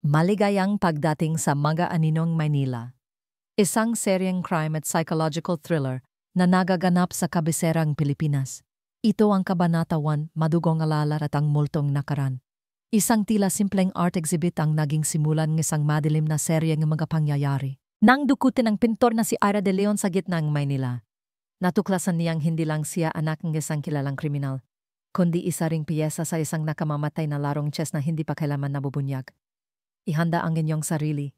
Maligayang pagdating sa Mga Aninong, Maynila. Isang seryeng crime at psychological thriller na nagaganap sa kabiserang Pilipinas. Ito ang Kabanata 1, Madugong Alaala at ang Multong Nakaraan. Isang tila simpleng art exhibit ang naging simulan ng isang madilim na serye ng mga pangyayari. Nang dukutin ang pintor na si Ira De Leon sa gitna ng Maynila, natuklasan niyang hindi lang siya anak ng isang kilalang kriminal, kundi isa ring piyesa sa isang nakamamatay na larong chess na hindi pa kailanman nabubunyag. Ihanda ang inyong sarili.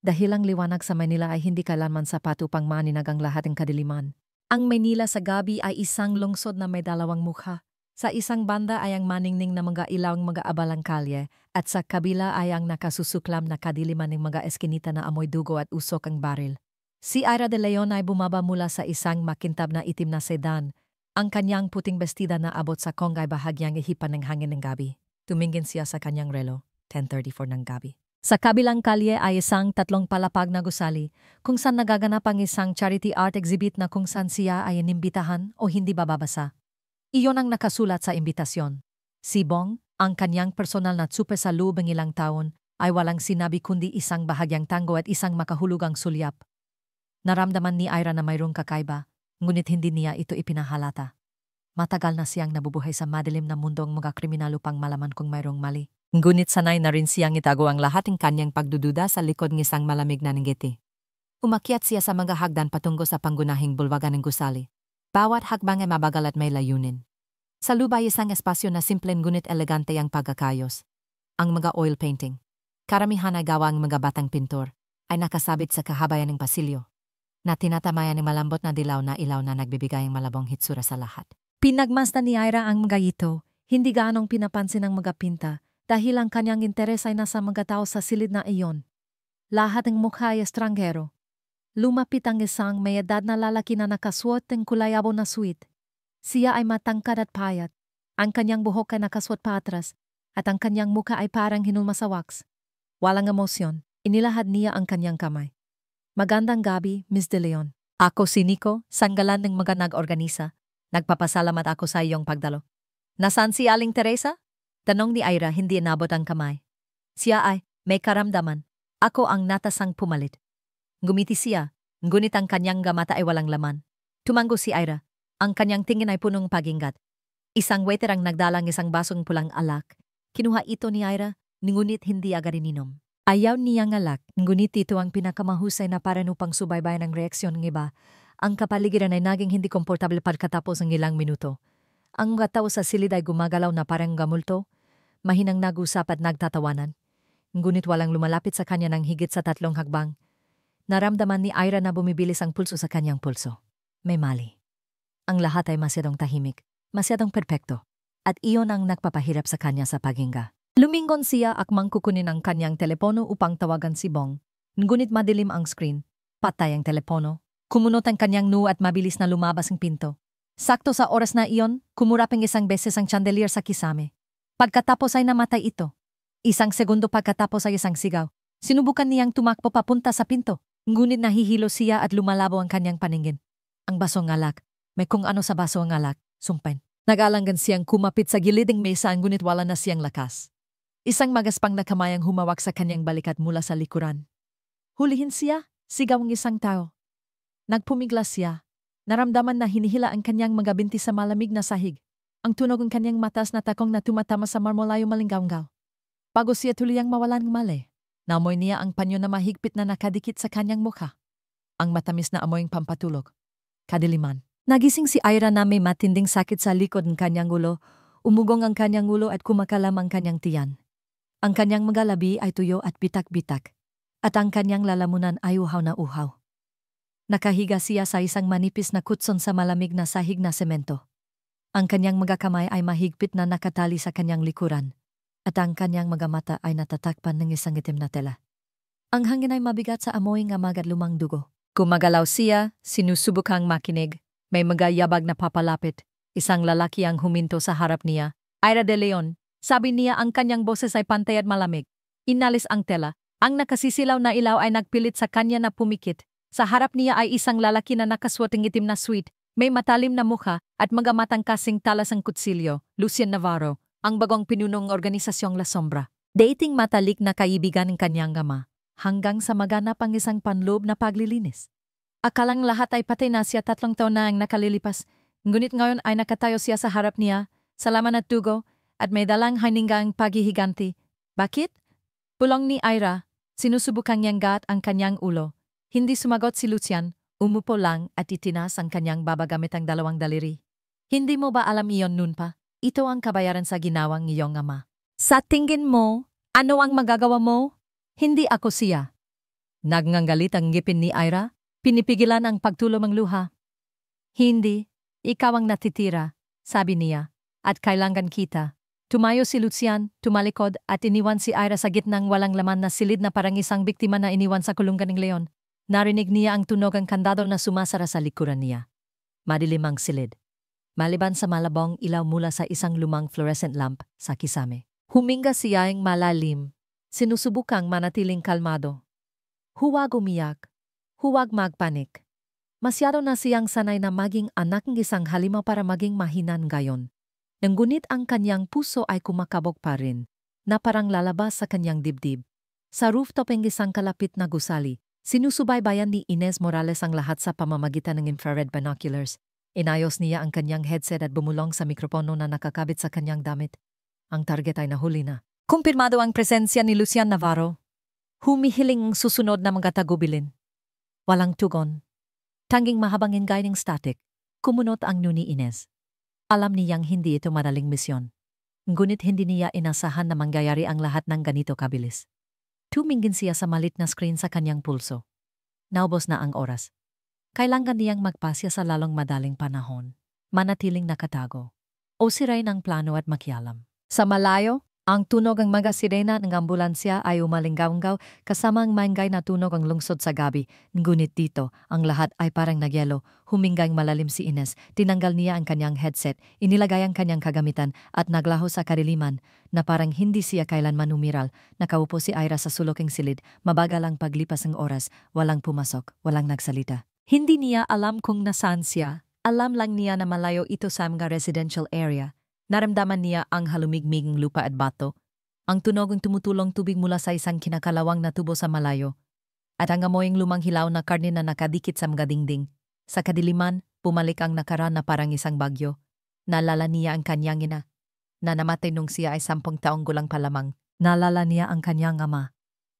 Dahil ang liwanag sa Manila ay hindi kailanman sapat upang maninag ang lahat ng kadiliman. Ang Manila sa gabi ay isang lungsod na may dalawang mukha. Sa isang banda ay ang maningning na mga ilawang mga abalang kalye at sa kabila ay ang nakasusuklam na kadiliman ng mga eskinita na amoy dugo at usok ang baril. Si Ira De Leon ay bumaba mula sa isang makintab na itim na sedan. Ang kanyang puting bestida na abot sa kong ay bahagyang ihipan ng hangin ng gabi. Tumingin siya sa kanyang relo, 10:34 ng gabi. Sa kabilang kalye ay isang tatlong palapag na gusali kung saan nagaganap ang isang charity art exhibit na kung saan siya ay inimbitahan o hindi bababasa. Iyon ang nakasulat sa imbitasyon. Si Bong, ang kanyang personal na tsupe sa loob ng ilang taon, ay walang sinabi kundi isang bahagyang tango at isang makahulugang sulyap. Naramdaman ni Ira na mayroong kakaiba, ngunit hindi niya ito ipinahalata. Matagal na siyang nabubuhay sa madilim na mundong mga kriminal upang malaman kung mayroong mali. Ngunit sanay na rin siyang itago ang lahat ng kanyang pagdududa sa likod ng isang malamig na ngiti. Umakyat siya sa mga hagdan patungo sa pangunahing bulwagan ng gusali. Bawat hakbang ay mabagal at may layunin. Sa lubay isang espasyo na simpleng ngunit elegante ang pagkakayos. Ang mga oil painting, karamihan ay gawa ang mga batang pintor, ay nakasabit sa kahabayan ng pasilyo, na tinatamayan ng malambot na dilaw na ilaw na nagbibigay ng malabong hitsura sa lahat. Pinagmasdan ni Ira ang mga ito, hindi gaanong pinapansin ng mga pinta, dahil ang kanyang interes ay nasa mga tao sa silid na iyon. Lahat ng mukha ay estranghero. Lumapit ang isang may edad na lalaki na nakasuot ng kulayabo na suit. Siya ay matangkad at payat. Ang kanyang buhok ay nakasuot paatras at ang kanyang mukha ay parang hinulma sa wax. Walang emosyon, inilahad niya ang kanyang kamay. Magandang gabi, Miss De Leon. Ako si Nico, sanggalan ng mga nag-organisa. Nagpapasalamat ako sa iyong pagdalo. Nasaan si Aling Teresa? Tanong ni Ira, hindi inabot ang kamay. Siya ay, may karamdaman. Ako ang natasang pumalit. Gumiti siya, ngunit ang kanyang mata ay walang laman. Tumango si Ira. Ang kanyang tingin ay punong pag-ingat. Isang waiter ang nagdalang isang basong pulang alak. Kinuha ito ni Ira, ngunit hindi agad ininom. Ayaw niyang alak, ngunit ito ang pinakamahusay na paraan upang subaybayan ang reaksyon ng iba. Ang kapaligiran ay naging hindi komportable pagkatapos ng ilang minuto. Ang mga tao sa silid ay gumagalaw na parang gamulto. Mahinang nag-usap at nagtatawanan. Ngunit walang lumalapit sa kanya ng higit sa 3 hakbang. Naramdaman ni Ira na bumibilis ang pulso sa kanyang pulso. May mali. Ang lahat ay masyadong tahimik, masyadong perpekto, at iyon ang nagpapahirap sa kanya sa paghinga. Lumingon siya akmang kukunin ang kanyang telepono upang tawagan si Bong. Ngunit madilim ang screen, patay ang telepono, kumunot ang kanyang noo at mabilis na lumabas ang pinto. Sakto sa oras na iyon, kumuraping isang beses ang chandelier sa kisame. Pagkatapos ay namatay ito. Isang segundo pagkatapos ay isang sigaw. Sinubukan niyang tumakbo papunta sa pinto, ngunit nahihilo siya at lumalabo ang kanyang paningin. Ang basong alak, may kung ano sa baso ang alak, sumpain. Nag-alangan siyang kumapit sa gilid ng mesa ngunit wala na siyang lakas. Isang magaspang na kamay ang humawak sa kanyang balikat mula sa likuran. Hulihin siya, sigaw ng isang tao. Nagpumiglas siya. Naramdaman na hinihila ang kanyang mga binti sa malamig na sahig. Ang tunog ng kanyang matas na takong na tumatama sa marmolayo malinggaw-ngaw. Bago siya tuluyang mawalan ng mali, namoy niya ang panyo na mahigpit na nakadikit sa kanyang mukha. Ang matamis na amoy ng pampatulog. Kadiliman. Nagising si Ira na may matinding sakit sa likod ng kanyang ulo, umugong ang kanyang ulo at kumakalam ang kanyang tiyan. Ang kanyang mga labi ay tuyo at bitak-bitak, at ang kanyang lalamunan ay uhaw na uhaw. Nakahiga siya sa isang manipis na kutson sa malamig na sahig na semento. Ang kanyang mga kamay ay mahigpit na nakatali sa kanyang likuran, at ang kanyang mga mata ay natatakpan ng isang itim na tela. Ang hangin ay mabigat sa amoy ng amag at lumang dugo. Kumagalaw siya, sinusubukang makinig, may mga yabag na papalapit. Isang lalaki ang huminto sa harap niya. Ira De Leon, sabi niya ang kanyang boses ay pantay at malamig. Inalis ang tela. Ang nakasisilaw na ilaw ay nagpilit sa kanya na pumikit. Sa harap niya ay isang lalaki na nakaswat ng itim na suit. May matalim na mukha at mga matang kasing talas ang kutsilyo, Lucien Navarro, ang bagong pinunong organisasyong La Sombra. Dating matalik na kaibigan ng kanyang ama hanggang sa maganap ang isang panloob na paglilinis. Akalang lahat ay patay na siya 3 taon na ang nakalilipas, ngunit ngayon ay nakatayo siya sa harap niya, sa laman at dugo, at may dalang hiningang paghihiganti. Bakit? Pulong ni Ira, sinusubukang niyang gat ang kanyang ulo. Hindi sumagot si Lucian, umupo lang at itinas ang kanyang baba gamit ang 2 daliri. Hindi mo ba alam iyon noon pa? Ito ang kabayaran sa ginawang iyong ama. Sa tingin mo, ano ang magagawa mo? Hindi ako siya. Nagngangalit ang ngipin ni Ira, pinipigilan ang pagtulo ng luha. Hindi, ikaw ang natitira, sabi niya, at kailangan kita. Tumayo si Lucian, tumalikod at iniwan si Ira sa gitnang walang laman na silid na parang isang biktima na iniwan sa kulungan ng leon. Narinig niya ang tunog ng kandado na sumasara sa likuran niya. Madilim ang silid. Maliban sa malabong ilaw mula sa isang lumang fluorescent lamp sa kisame. Huminga siya ang malalim. Sinusubukang manatiling kalmado. Huwag umiyak. Huwag magpanik. Masyado na siyang sanay na maging anak ng isang halimaw para maging mahinan gayon. Ngunit ang kanyang puso ay kumakabog pa rin, na parang lalabas sa kanyang dibdib. Sa rooftop ng isang kalapit na gusali, sinusubaybayan ni Inez Morales ang lahat sa pamamagitan ng infrared binoculars. Inayos niya ang kanyang headset at bumulong sa mikropono na nakakabit sa kanyang damit. Ang target ay nahuli na. Kumpirmado ang presensya ni Lucian Navarro. Humihiling ang susunod na mga tagubilin. Walang tugon. Tanging mahabang ingay ng static. Kumunot ang ni Inez. Alam niyang hindi ito madaling misyon. Ngunit hindi niya inasahan na mangyayari ang lahat ng ganito kabilis. Tumingin siya sa malit na screen sa kanyang pulso. Naubos na ang oras. Kailangan niyang magpasya sa lalong madaling panahon. Manatiling nakatago. O sirain ang plano at makialam. Sa malayo, ang tunog ng mga sirena ng ambulansya ay umalinggaw-nggaw kasama ang maingay na tunog ang lungsod sa gabi. Ngunit dito, ang lahat ay parang nagyelo. Humingang malalim si Inez. Tinanggal niya ang kanyang headset, inilagay ang kanyang kagamitan at naglaho sa kariliman na parang hindi siya kailanman umiral. Nakaupo si Ira sa sulokeng silid. Mabagal ang paglipas ng oras. Walang pumasok, walang nagsalita. Hindi niya alam kung nasaan siya. Alam lang niya na malayo ito sa mga residential area. Naramdaman niya ang halumigmiging lupa at bato, ang tunog ng tumutulong tubig mula sa isang kinakalawang na tubo sa malayo, at ang amoy ng lumang hilaw na karne na nakadikit sa mga dingding. Sa kadiliman, pumalik ang nakaraan na parang isang bagyo. Naalala niya ang kanyang ina, na namatay nung siya ay 10 taong gulang pa lamang. Naalala niya ang kanyang ama,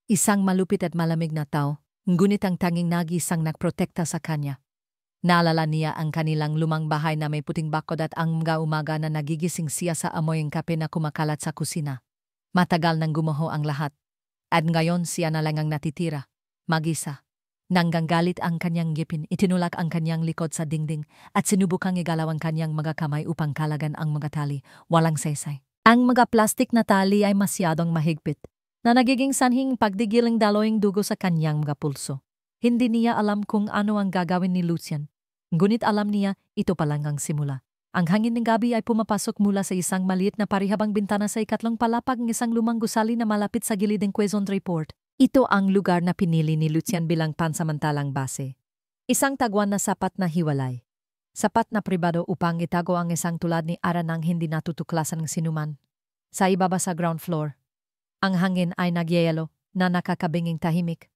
isang malupit at malamig na tao, ngunit ang tanging nag-isang nagprotekta sa kanya. Naalala niya ang kanilang lumang bahay na may puting bakod at ang mga umaga na nagigising siya sa amoy ng kape na kumakalat sa kusina. Matagal nang gumuho ang lahat. At ngayon siya na lang ang natitira, mag-isa. Nanggagalit ang kanyang ngipin, itinulak ang kanyang likod sa dingding at sinubukang igalaw ang kanyang mga kamay upang kalagan ang mga tali, walang saysay. Ang mga plastik na tali ay masyadong mahigpit, na nagiging sanhing pagdigiling daloing dugo sa kanyang mga pulso. Hindi niya alam kung ano ang gagawin ni Lucian. Ngunit alam niya, ito pa lang ang simula. Ang hangin ng gabi ay pumapasok mula sa isang maliit na parihabang bintana sa 2 palapag ng isang lumang gusali na malapit sa gilid ng Quezon Report. Ito ang lugar na pinili ni Lucian bilang pansamantalang base. Isang tagwan na sapat na hiwalay. Sapat na pribado upang itago ang isang tulad ni Ara nang hindi natutuklasan ng sinuman. Sa ibaba sa ground floor, ang hangin ay nagyayelo na nakakabinging tahimik.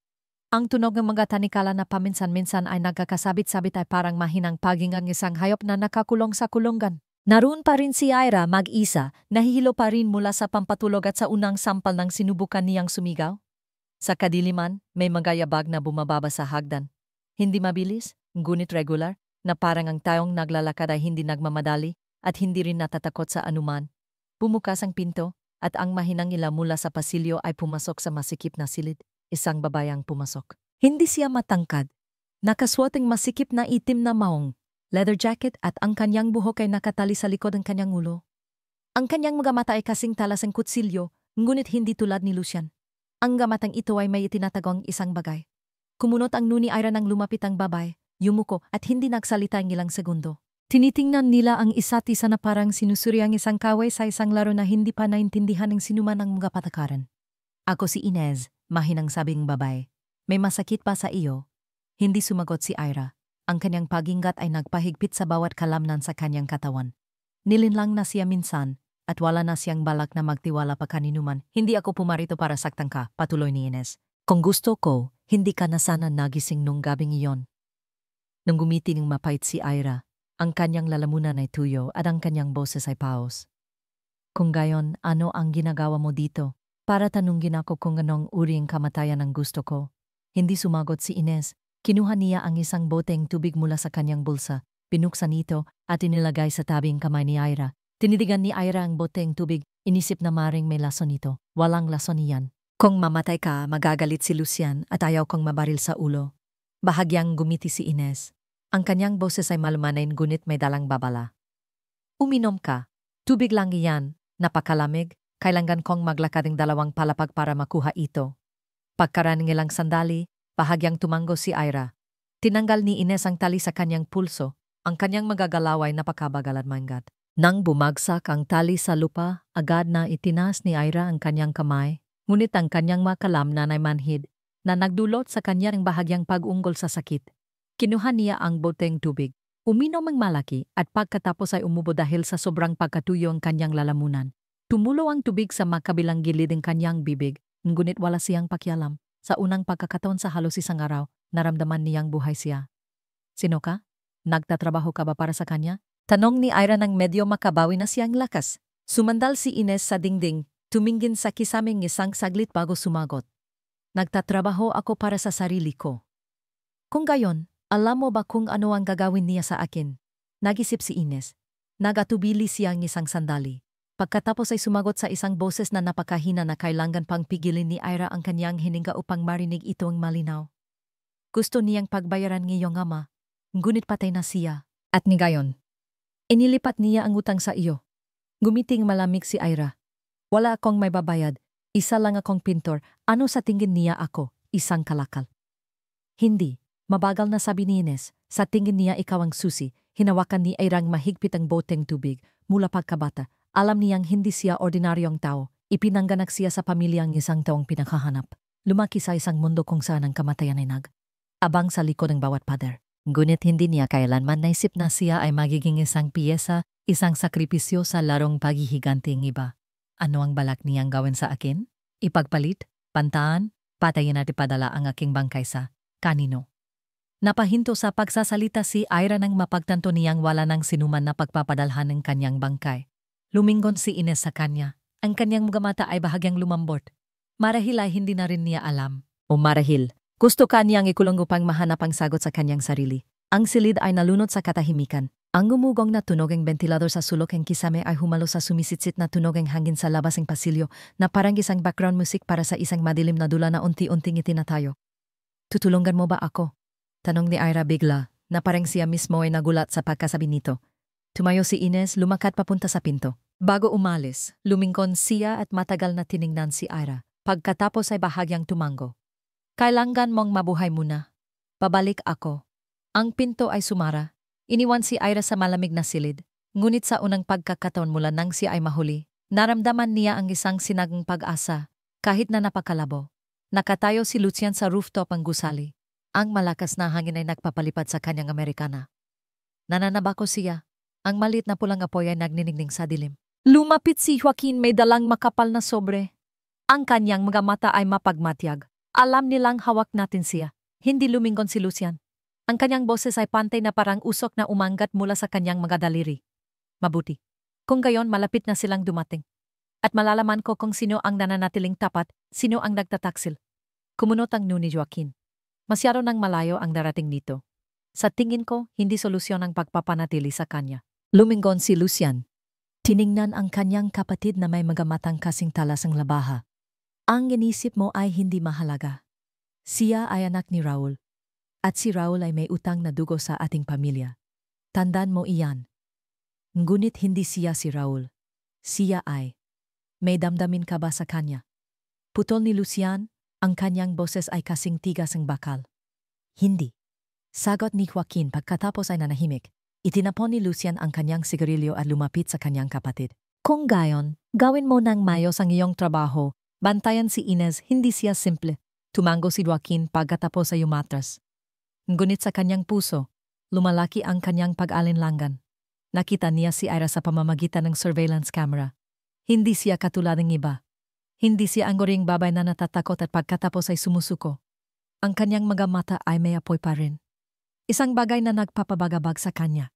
Ang tunog ng mga tanikala na paminsan-minsan ay nagkakasabit-sabit ay parang mahinang paging ang isang hayop na nakakulong sa kulungan. Naroon pa rin si Ira mag-isa, nahihilo pa rin mula sa pampatulog at sa unang sampal ng sinubukan niyang sumigaw. Sa kadiliman, may mga yabag na bumababa sa hagdan. Hindi mabilis, ngunit regular, na parang ang taong naglalakad ay hindi nagmamadali at hindi rin natatakot sa anuman. Bumukas ang pinto at ang mahinang ilaw mula sa pasilyo ay pumasok sa masikip na silid. Isang babayang pumasok. Hindi siya matangkad. Nakasuot ang masikip na itim na maong, leather jacket at ang kanyang buhok ay nakatali sa likod ng kanyang ulo. Ang kanyang mga mata ay kasing talas ng kutsilyo, ngunit hindi tulad ni Lucian. Ang gamatang ito ay may itinatagong isang bagay. Kumunot ang nuni Ira nang lumapit ang babay, yumuko at hindi nagsalita ng ilang segundo. Tinitingnan nila ang isa't isa na parang sinusuri ang isang kaway sa isang laro na hindi pa naintindihan ng sinuman ng mga patakaran. Ako si Inez. Mahinang sabing babae. May masakit pa sa iyo? Hindi sumagot si Ira. Ang kanyang pagingat ay nagpahigpit sa bawat kalamnan sa kanyang katawan. Nilinlang na siya minsan, at wala na siyang balak na magtiwala pa kaninuman. Hindi ako pumarito para saktan ka, patuloy ni Ines. Kung gusto ko, hindi ka na sana nagising nung gabing iyon. Nang gumiting mapait si Ira, ang kanyang lalamunan ay tuyo at ang kanyang boses ay paos. Kung gayon, ano ang ginagawa mo dito? Para tanungin ako kung anong uring kamatayan ang gusto ko. Hindi sumagot si Ines. Kinuha niya ang isang boteng tubig mula sa kanyang bulsa, binuksan ito at inilagay sa tabing kamay ni Ira. Tinitigan ni Ira ang boteng tubig, inisip na maring may lason ito. Walang lason iyan. Kung mamatay ka, magagalit si Lucian at ayaw kong mabaril sa ulo. Bahagyang gumiti si Ines. Ang kanyang boses ay malumanain ngunit may dalang babala. Uminom ka. Tubig lang iyan. Napakalamig. Kailangan kong maglakad ng 2 palapag para makuha ito. Pagkaraan ng ilang sandali, bahagyang tumango si Ira. Tinanggal ni Ines ang tali sa kanyang pulso. Ang kanyang magagalaw ay napakabagal at mangat. Nang bumagsak ang tali sa lupa, agad na itinaas ni Ira ang kanyang kamay. Ngunit ang kanyang makalamnan ay manhid na nagdulot sa kanyang bahagyang pag-unggol sa sakit. Kinuha niya ang boteng tubig. Uminom ang malaki at pagkatapos ay umubo dahil sa sobrang pagkatuyo ang kanyang lalamunan. Tumulo ang tubig sa makabilang gilid ng kanyang bibig, ngunit wala siyang pakialam. Sa unang pagkakataon sa halos isang araw, naramdaman niyang buhay siya. Sino ka? Nagtatrabaho ka ba para sa kanya? Tanong ni Ira nang medyo makabawi na siyang lakas. Sumandal si Ines sa dingding, tumingin sa kisaming isang saglit bago sumagot. Nagtatrabaho ako para sa sarili ko. Kung gayon, alam mo ba kung ano ang gagawin niya sa akin? Nag-isip si Ines. Nagatubili siyang isang sandali. Pagkatapos ay sumagot sa isang boses na napakahina na kailangan pang pigilin ni Ira ang kanyang hininga upang marinig ito ang malinaw. Gusto niyang pagbayaran ngayong ama, ngunit patay na siya. At ngayon, inilipat niya ang utang sa iyo. Gumiting malamig si Ira. Wala akong may babayad, isa lang akong pintor. Ano sa tingin niya ako? Isang kalakal. Hindi, mabagal na sabi ni Ines. Sa tingin niya ikaw ang susi. Hinawakan ni Ira ang mahigpit ang boteng tubig mula pagkabata. Alam niyang hindi siya ordinaryong tao. Ipinangganak siya sa pamilyang isang taong pinakahanap. Lumaki sa isang mundo kung saan ang kamatayan ay abang sa likod ng bawat pader. Ngunit hindi niya kailanman naisip na siya ay magiging isang piyesa, isang sakripisyo sa larong paghihiganting iba. Ano ang balak niyang gawin sa akin? Ipagpalit? Pantaan? Patayin at ipadala ang aking bangkay sa kanino? Napahinto sa pagsasalita si Ira nang mapagtanto niyang wala nang sinuman na pagpapadalhan ng kanyang bangkay. Lumingon si Ines sa kanya. Ang kanyang mga mata ay bahagyang lumambot. Marahil ay hindi na rin niya alam. O marahil, gusto ka niyang ikulong upang mahanap ang sagot sa kanyang sarili. Ang silid ay nalunod sa katahimikan. Ang gumugong na tunog ng ventilador sa sulok ng kisame ay humalo sa sumisitsit na tunog ng hangin sa labas ng pasilyo na parang isang background music para sa isang madilim na dula na unti-unting itinatayo. Tutulungan mo ba ako? Tanong ni Ira bigla, na parang siya mismo ay nagulat sa pagkasabi nito. Tumayo si Ines, lumakad papunta sa pinto. Bago umalis, lumingkon siya at matagal na tiningnan si Ira. Pagkatapos ay bahagyang tumango. Kailangan mong mabuhay muna. Babalik ako. Ang pinto ay sumara. Iniwan si Ira sa malamig na silid. Ngunit sa unang pagkakataon mula nang siya ay mahuli, naramdaman niya ang isang sinagang pag-asa, kahit na napakalabo. Nakatayo si Lucian sa rooftop ang gusali. Ang malakas na hangin ay nagpapalipad sa kanyang Amerikana. Nananabako siya. Ang maliit na pulang apoy ay nagniningning sa dilim. Lumapit si Joaquin may dalang makapal na sobre. Ang kanyang mga mata ay mapagmatyag. Alam nilang hawak natin siya. Hindi lumingon si Lucian. Ang kanyang boses ay pantay na parang usok na umanggat mula sa kanyang mga daliri. Mabuti. Kung gayon malapit na silang dumating. At malalaman ko kung sino ang nananatiling tapat, sino ang nagtataksil. Kumunot ang nuni Joaquin. Masyado nang malayo ang darating nito. Sa tingin ko, hindi solusyon ang pagpapanatili sa kanya. Lumingon si Lucian. Tiningnan ang kanyang kapatid na may mga matang kasing talas ng labaha. Ang inisip mo ay hindi mahalaga. Siya ay anak ni Raul. At si Raul ay may utang na dugo sa ating pamilya. Tandaan mo iyan. Ngunit hindi siya si Raul. Siya ay. May damdamin ka ba sa kanya? Putol ni Lucian, ang kanyang boses ay kasing tigas ng bakal. Hindi. Sagot ni Joaquin pagkatapos ay nanahimik. Itinapon ni Lucian ang kanyang sigarilyo at lumapit sa kanyang kapatid. Kung gayon, gawin mo ng mayos ang iyong trabaho. Bantayan si Ines, hindi siya simple. Tumango si Joaquin pagkatapos ay umatras. Ngunit sa kanyang puso, lumalaki ang kanyang pag-alinlangan. Nakita niya si Ira sa pamamagitan ng surveillance camera. Hindi siya katulad ng iba. Hindi siya ang goring babay na natatakot at pagkatapos ay sumusuko. Ang kanyang mga mata ay may apoy pa rin. Isang bagay na nagpapabagabag sa kanya.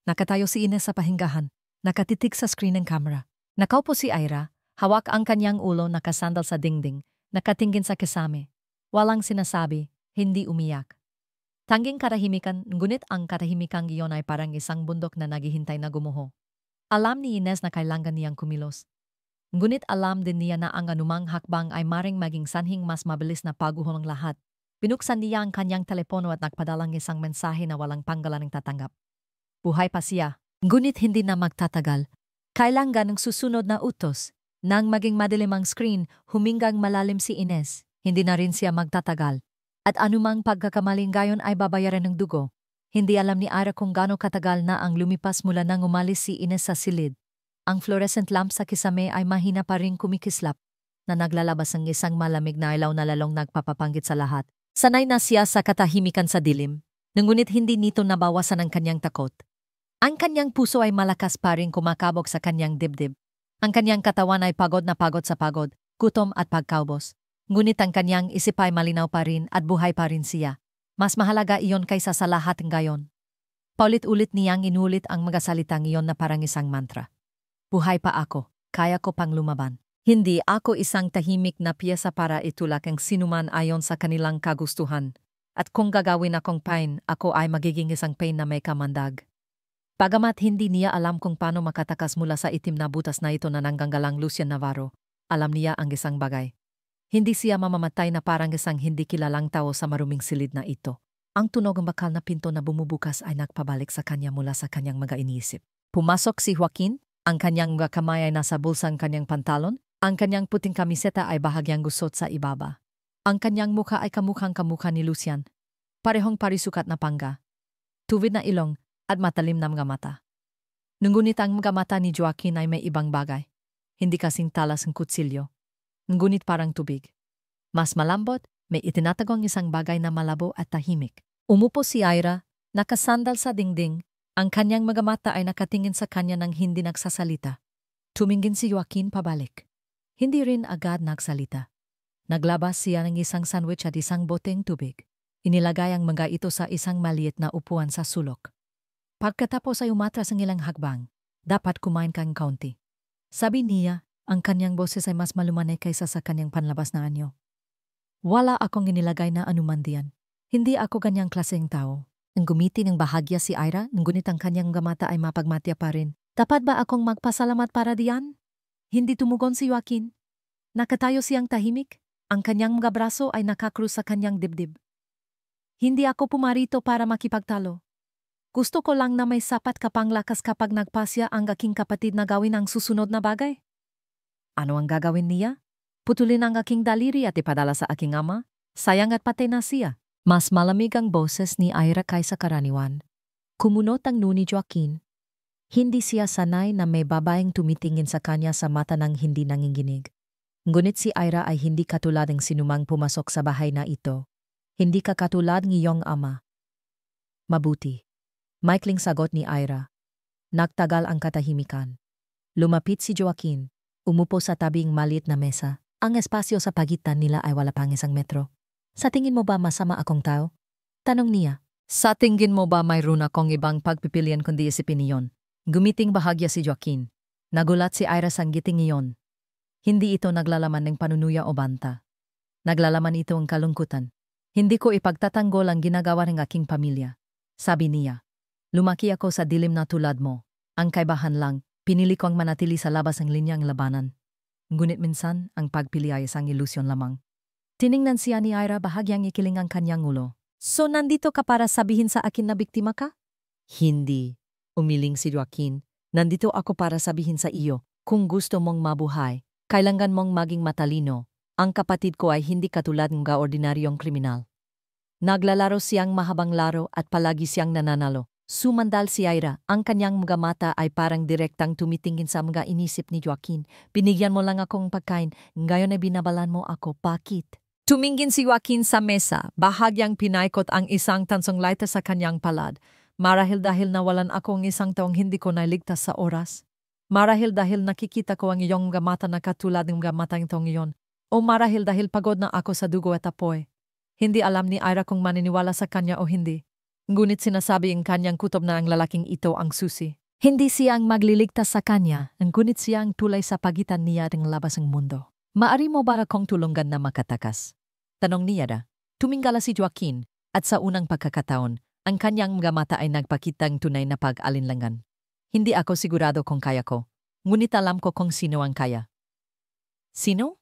Nakatayo si Ines sa pahinggahan, nakatitig sa screen ng camera. Nakaupo si Ira, hawak ang kanyang ulo nakasandal sa dingding, nakatingin sa kisame. Walang sinasabi, hindi umiyak. Tanging katahimikan, ngunit ang katahimikang iyon ay parang isang bundok na naghihintay na gumuho. Alam ni Ines na kailangan niyang kumilos. Ngunit alam din niya na ang anumang hakbang ay maring maging sanhing mas mabilis na pagguho ng lahat. Binuksan niya ang kanyang telepono at nagpadalang isang mensahe na walang panggalang tatanggap. Buhay pa siya, ngunit hindi na magtatagal. Kailangan ng susunod na utos. Nang maging madilim ang screen, huminggang malalim si Ines. Hindi na rin siya magtatagal. At anumang pagkakamaling gayon ay babayaran ng dugo. Hindi alam ni Ira kung gaano katagal na ang lumipas mula nang umalis si Ines sa silid. Ang fluorescent lamp sa kisame ay mahina pa rin kumikislap na naglalabas ng isang malamig na ilaw na lalong nagpapapanggit sa lahat. Sanay na siya sa katahimikan sa dilim, ngunit hindi nito nabawasan ang kanyang takot. Ang kanyang puso ay malakas pa rin kumakabog sa kanyang dibdib. Ang kanyang katawan ay pagod na pagod sa pagod, gutom at pagkaubos. Ngunit ang kanyang isip ay malinaw pa rin at buhay pa rin siya. Mas mahalaga iyon kaysa sa lahat ng gayon. Paulit-ulit niyang inulit ang mga salitang iyon na parang isang mantra. Buhay pa ako, kaya ko pang lumaban. Hindi ako isang tahimik na piyesa para itulak ang sinuman ayon sa kanilang kagustuhan. At kung gagawin akong pain, ako ay magiging isang pain na may kamandag. Bagamat hindi niya alam kung paano makatakas mula sa itim na butas na ito na nangganggalang Lucian Navarro, alam niya ang isang bagay. Hindi siya mamamatay na parang isang hindi kilalang tao sa maruming silid na ito. Ang tunog ng bakal na pinto na bumubukas ay nagpabalik sa kanya mula sa kanyang mga iniisip. Pumasok si Joaquin, ang kanyang mga kamay ay nasa bulsang kanyang pantalon, ang kanyang puting kamiseta ay bahagyang gusot sa ibaba. Ang kanyang mukha ay kamukhang-kamukha ni Lucian. Parehong parisukat na pangga, tuwid na ilong, at matalim na mga mata. Ngunit ang mga mata ni Joaquin ay may ibang bagay. Hindi kasing talas ng kutsilyo. Ngunit parang tubig. Mas malambot, may itinatagong isang bagay na malabo at tahimik. Umupo si Ira, nakasandal sa dingding. Ang kanyang mga mata ay nakatingin sa kanya nang hindi nagsasalita. Tumingin si Joaquin pabalik. Hindi rin agad nagsalita. Naglabas siya ng isang sandwich at isang boteng tubig. Inilagay ang mga ito sa isang maliit na upuan sa sulok. Pagkatapos ay umatras ang ilang hakbang. Dapat kumain kang kaunti. Sabi niya, ang kanyang boses ay mas malumanay kaysa sa kanyang panlabas na anyo. Wala akong inilagay na anuman diyan. Hindi ako ganyang klaseng tao. Nang gumiti ng bahagya si Ira, ngunit ang kanyang gamata ay mapagmatya pa rin. Dapat ba akong magpasalamat para diyan? Hindi tumugon si Joaquin. Nakatayo siyang tahimik. Ang kanyang mga braso ay nakakrus sa kanyang dibdib. Hindi ako pumarito para makipagtalo. Gusto ko lang na may sapat ka pang lakas kapag nagpasya ang aking kapatid na gawin ang susunod na bagay. Ano ang gagawin niya? Putulin ang aking daliri at ipadala sa aking ama? Sayang at patay na siya. Mas malamig ang boses ni Ira kaysa karaniwan. Kumunot ang nuni Joaquin. Hindi siya sanay na may babaeng tumitingin sa kanya sa mata ng hindi nanginginig. Ngunit si Ira ay hindi katulad ng sinumang pumasok sa bahay na ito. Hindi ka katulad ng iyong ama. Mabuti. Maikling sagot ni Ira. Nagtagal ang katahimikan. Lumapit si Joaquin. Umupo sa tabing maliit na mesa. Ang espasyo sa pagitan nila ay wala pang isang metro. Sa tingin mo ba masama akong tao? Tanong niya. Sa tingin mo ba mayroon akong ibang pagpipilian kundi isipin iyon? Gumiting bahagya si Joaquin. Nagulat si Ira sa ngiting iyon. Hindi ito naglalaman ng panunuya o banta. Naglalaman ito ng kalungkutan. Hindi ko ipagtatanggol ang ginagawa ng aking pamilya. Sabi niya. Lumaki ako sa dilim na tulad mo. Ang kaibahan lang, pinili kong manatili sa labas ng linyang labanan. Ngunit minsan, ang pagpili ay isang ilusyon lamang. Tiningnan siya ni Ira bahagyang ikiling ang kanyang ulo. So nandito ka para sabihin sa akin na biktima ka? Hindi. Umiling si Joaquin. Nandito ako para sabihin sa iyo, kung gusto mong mabuhay, kailangan mong maging matalino. Ang kapatid ko ay hindi katulad ng ordinaryong kriminal. Naglalaro siyang mahabang laro at palagi siyang nananalo. Sumandal si Ira, ang kanyang mga mata ay parang direktang tumitingin sa mga inisip ni Joaquin. Binigyan mo lang akong pagkain, ngayon ay binabalan mo ako, bakit? Tumingin si Joaquin sa mesa, bahagyang pinaikot ang isang tansong lighter sa kanyang palad. Marahil dahil nawalan akong isang taong hindi ko nailigtas sa oras. Marahil dahil nakikita ko ang iyong mga mata na katulad ng mga mata itong iyon. O marahil dahil pagod na ako sa dugo at apoy. Hindi alam ni Ira kung maniniwala sa kanya o hindi. Ngunit sinasabi ang kanyang kutob na ang lalaking ito ang susi. Hindi siya ang magliligtas sa kanya, ngunit siya ang tulay sa pagitan niya ng labas ng mundo. Maari mo ba akong tulungan na makatakas? Tanong niya da. Tumingala si Joaquin at sa unang pagkakataon, ang kanyang mga mata ay nagpakitang tunay na pag-alinlangan. Hindi ako sigurado kung kaya ko, ngunit alam ko kung sino ang kaya. Sino?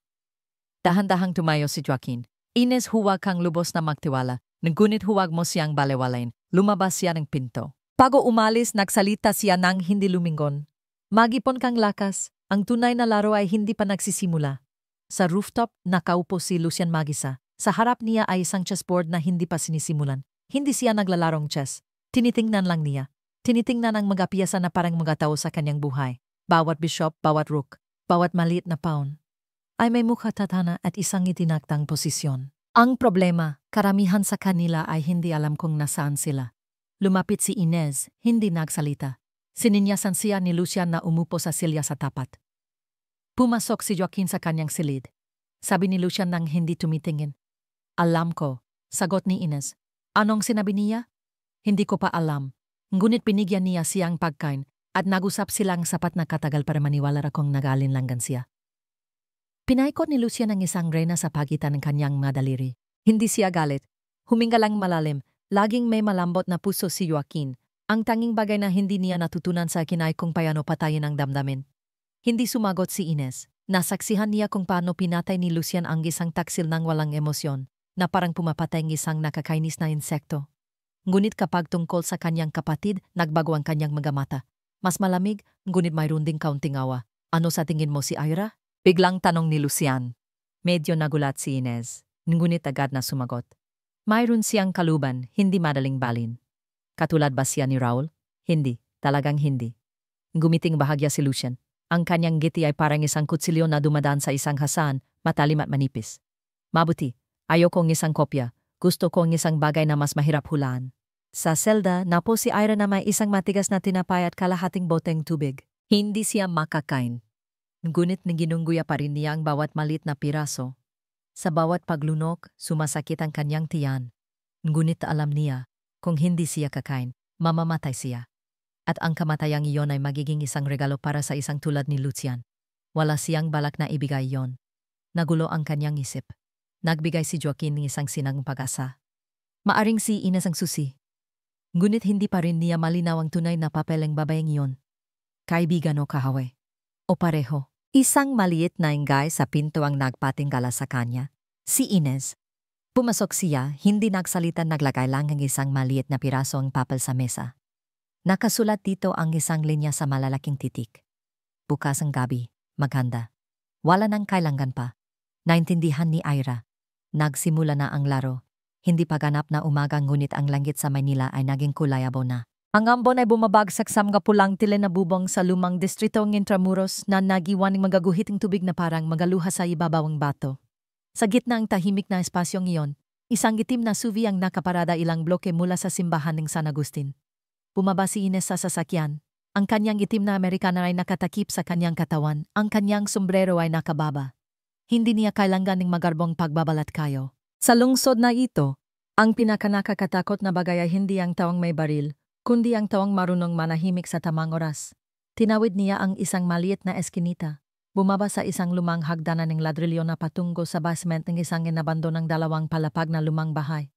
Dahan-dahang tumayo si Joaquin. Ines, huwag kang lubos na magtiwala, ngunit huwag mo siyang balewalain. Lumabas siya ng pinto. Bago umalis, nagsalita siya nang hindi lumingon. Mag-ipon kang lakas, ang tunay na laro ay hindi pa nagsisimula. Sa rooftop, nakaupo si Lucian mag-isa. Sa harap niya ay isang chessboard na hindi pa sinisimulan. Hindi siya naglalarong chess. Tinitingnan lang niya. Tinitingnan ang mga piyesa na parang mga tao sa kanyang buhay. Bawat bishop, bawat rook, bawat maliit na pawn ay may mukha tatana at isang itinaktang posisyon. Ang problema, karamihan sa kanila ay hindi alam kung nasaan sila. Lumapit si Inez, hindi nagsalita. Sininyasan siya ni Lucian na umupo sa silya sa tapat. Pumasok si Joaquin sa kanyang silid. Sabi ni Lucian nang hindi tumitingin. Alam ko, sagot ni Inez. Anong sinabi niya? Hindi ko pa alam. Ngunit binigyan niya siyang pagkain at nag-usap silang sapat na katagal para maniwala akong nag-alinlangan siya. Pinaikot ni Lucian ang isang reyna sa pagitan ng kanyang mga daliri. Hindi siya galit. Huminga lang malalim. Laging may malambot na puso si Joaquin. Ang tanging bagay na hindi niya natutunan sa akin ay kung paano patayin ang damdamin. Hindi sumagot si Ines. Nasaksihan niya kung paano pinatay ni Lucian ang isang taksil ng walang emosyon, na parang pumapatay ng isang nakakainis na insekto. Ngunit kapag tungkol sa kanyang kapatid, nagbago ang kanyang mga mata. Mas malamig, ngunit mayroon ding kaunting awa. Ano sa tingin mo si Ira? Biglang tanong ni Lucian. Medyo nagulat si Ines, ngunit agad na sumagot. Mayroon siyang kaluban, hindi madaling balin. Katulad ba siya ni Raul? Hindi, talagang hindi. Gumiting bahagya si Lucian. Ang kanyang ngiti ay parang isang kutsilyo na dumadaan sa isang hasan, matalim at manipis. Mabuti, ayokong isang kopya. Gusto kong isang bagay na mas mahirap hulaan. Sa selda, napo si Ira na may isang matigas na tinapay at kalahating boteng tubig. Hindi siya makakain. Ngunit ginungguya pa rin niya ang bawat maliit na piraso. Sa bawat paglunok, sumasakit ang kanyang tiyan. Ngunit alam niya, kung hindi siya kakain, mamamatay siya. At ang kamatayang iyon ay magiging isang regalo para sa isang tulad ni Lucian. Wala siyang balak na ibigay iyon. Nagulo ang kanyang isip. Nagbigay si Joaquin ng isang sinang pag-asa. Maaring si Ines ang susi. Ngunit hindi pa rin niya malinaw ang tunay na papel ng babayang iyon. Kaibigan o kahawe. O pareho. Isang maliit na ingay sa pinto ang nagpatingala sa kanya. Si Ines. Pumasok siya, hindi nagsalita, naglagay lang ng isang maliit na piraso ang papel sa mesa. Nakasulat dito ang isang linya sa malalaking titik. Bukas ang gabi, maganda. Wala nang kailangan pa. Naintindihan ni Ira. Nagsimula na ang laro. Hindi pa ganap na umaga, ngunit ang langit sa Manila ay naging kulay abo na. Ang ambon ay bumabagsak sa mga pulang tila na bubong sa lumang distritong Intramuros na nagiwan ng magaguhiting tubig na parang magaluha sa ibabaw ng bato. Sa gitna ng tahimik na espasyong iyon, isang itim na SUV ang nakaparada ilang bloke mula sa simbahan ng San Agustin. Bumaba si Ines sa sasakyan. Ang kanyang itim na Amerikana ay nakatakip sa kanyang katawan, ang kanyang sombrero ay nakababa. Hindi niya kailangan ng magarbong pagbabalat kayo. Sa lungsod na ito, ang pinakanakakatakot na bagay ay hindi ang tawang may baril, kundi ang tawang marunong manahimik sa tamang oras. Tinawid niya ang isang maliit na eskinita. Bumaba sa isang lumang hagdanan ng ladrilyo na patungo sa basement ng isang inabandonang dalawang palapag na lumang bahay.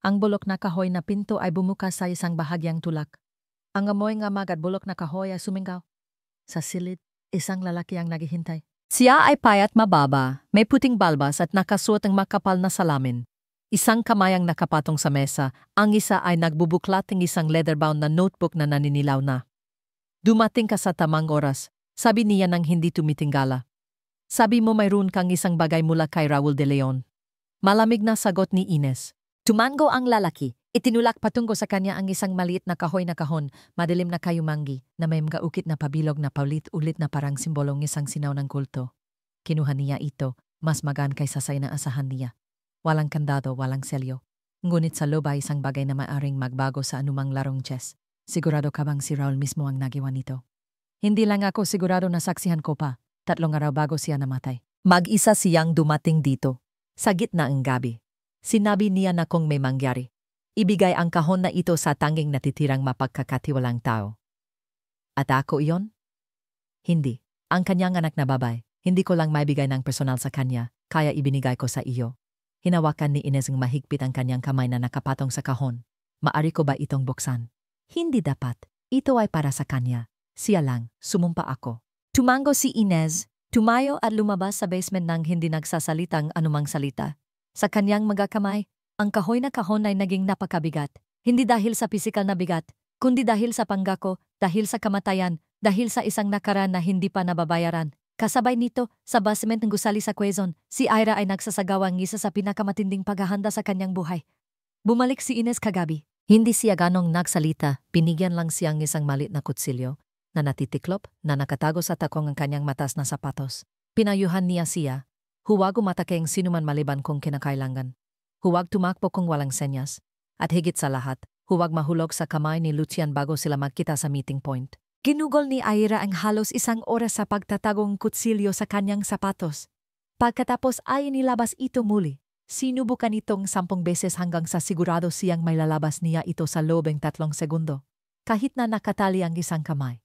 Ang bulok na kahoy na pinto ay bumukas sa isang bahagyang tulak. Ang amoy ng amag at bulok na kahoy ay sumingaw. Sa silid, isang lalaki ang naghihintay. Siya ay payat mababa, may puting balbas at nakasuot ang makapal na salamin. Isang kamay ang nakapatong sa mesa, ang isa ay nagbubuklat ng isang leather-bound na notebook na naninilaw na. Dumating ka sa tamang oras, sabi niya nang hindi tumitinggala. Sabi mo mayroon kang isang bagay mula kay Raul de Leon. Malamig na sagot ni Ines. Tumango ang lalaki. Itinulak patungo sa kanya ang isang maliit na kahoy na kahon, madilim na kayumanggi, na may mga ukit na pabilog na paulit-ulit na parang simbolong isang sinaw ng kulto. Kinuha niya ito, mas magaan kaysa sa inaasahan niya. Walang kandado, walang selyo. Ngunit sa loob ay isang bagay na maaring magbago sa anumang larong chess. Sigurado ka bang si Raul mismo ang nagawa nito? Hindi lang ako sigurado na saksihan ko pa. 3 araw bago siya namatay. Mag-isa siyang dumating dito. Sa gitna ng gabi. Sinabi niya na kung may mangyari. Ibigay ang kahon na ito sa tanging natitirang mapagkakatiwalang tao. At ako iyon? Hindi. Ang kanyang anak na babae. Hindi ko lang maibigay ng personal sa kanya, kaya ibinigay ko sa iyo. Hinawakan ni Inez ng mahigpit ang kanyang kamay na nakapatong sa kahon. Maari ko ba itong buksan? Hindi dapat. Ito ay para sa kanya. Siya lang, sumumpa ako. Tumango si Inez, tumayo at lumabas sa basement nang hindi nagsasalitang anumang salita. Sa kanyang mga kamay, ang kahoy na kahon ay naging napakabigat. Hindi dahil sa pisikal na bigat, kundi dahil sa panggako, dahil sa kamatayan, dahil sa isang nakaraan na hindi pa nababayaran. Kasabay nito, sa basement ng gusali sa Quezon, si Ira ay nagsasagawang isa sa pinakamatinding paghahanda sa kanyang buhay. Bumalik si Inez kagabi. Hindi siya ganong nagsalita, binigyan lang siyang isang maliit na kutsilyo na natitiklop na nakatago sa takong ang kanyang matas na sapatos. Pinayuhan niya siya, huwag umatake ang sinuman maliban kung kinakailangan. Huwag tumakbo kung walang senyas. At higit sa lahat, huwag mahulog sa kamay ni Lucian bago sila magkita sa meeting point. Ginugol ni Ira ang halos 1 oras sa pagtatagong kutsilyo sa kanyang sapatos. Pagkatapos ay nilabas ito muli. Sinubukan itong 10 beses hanggang sa sigurado siyang may lalabas niya ito sa loob ng 3 segundo. Kahit na nakatali ang isang kamay.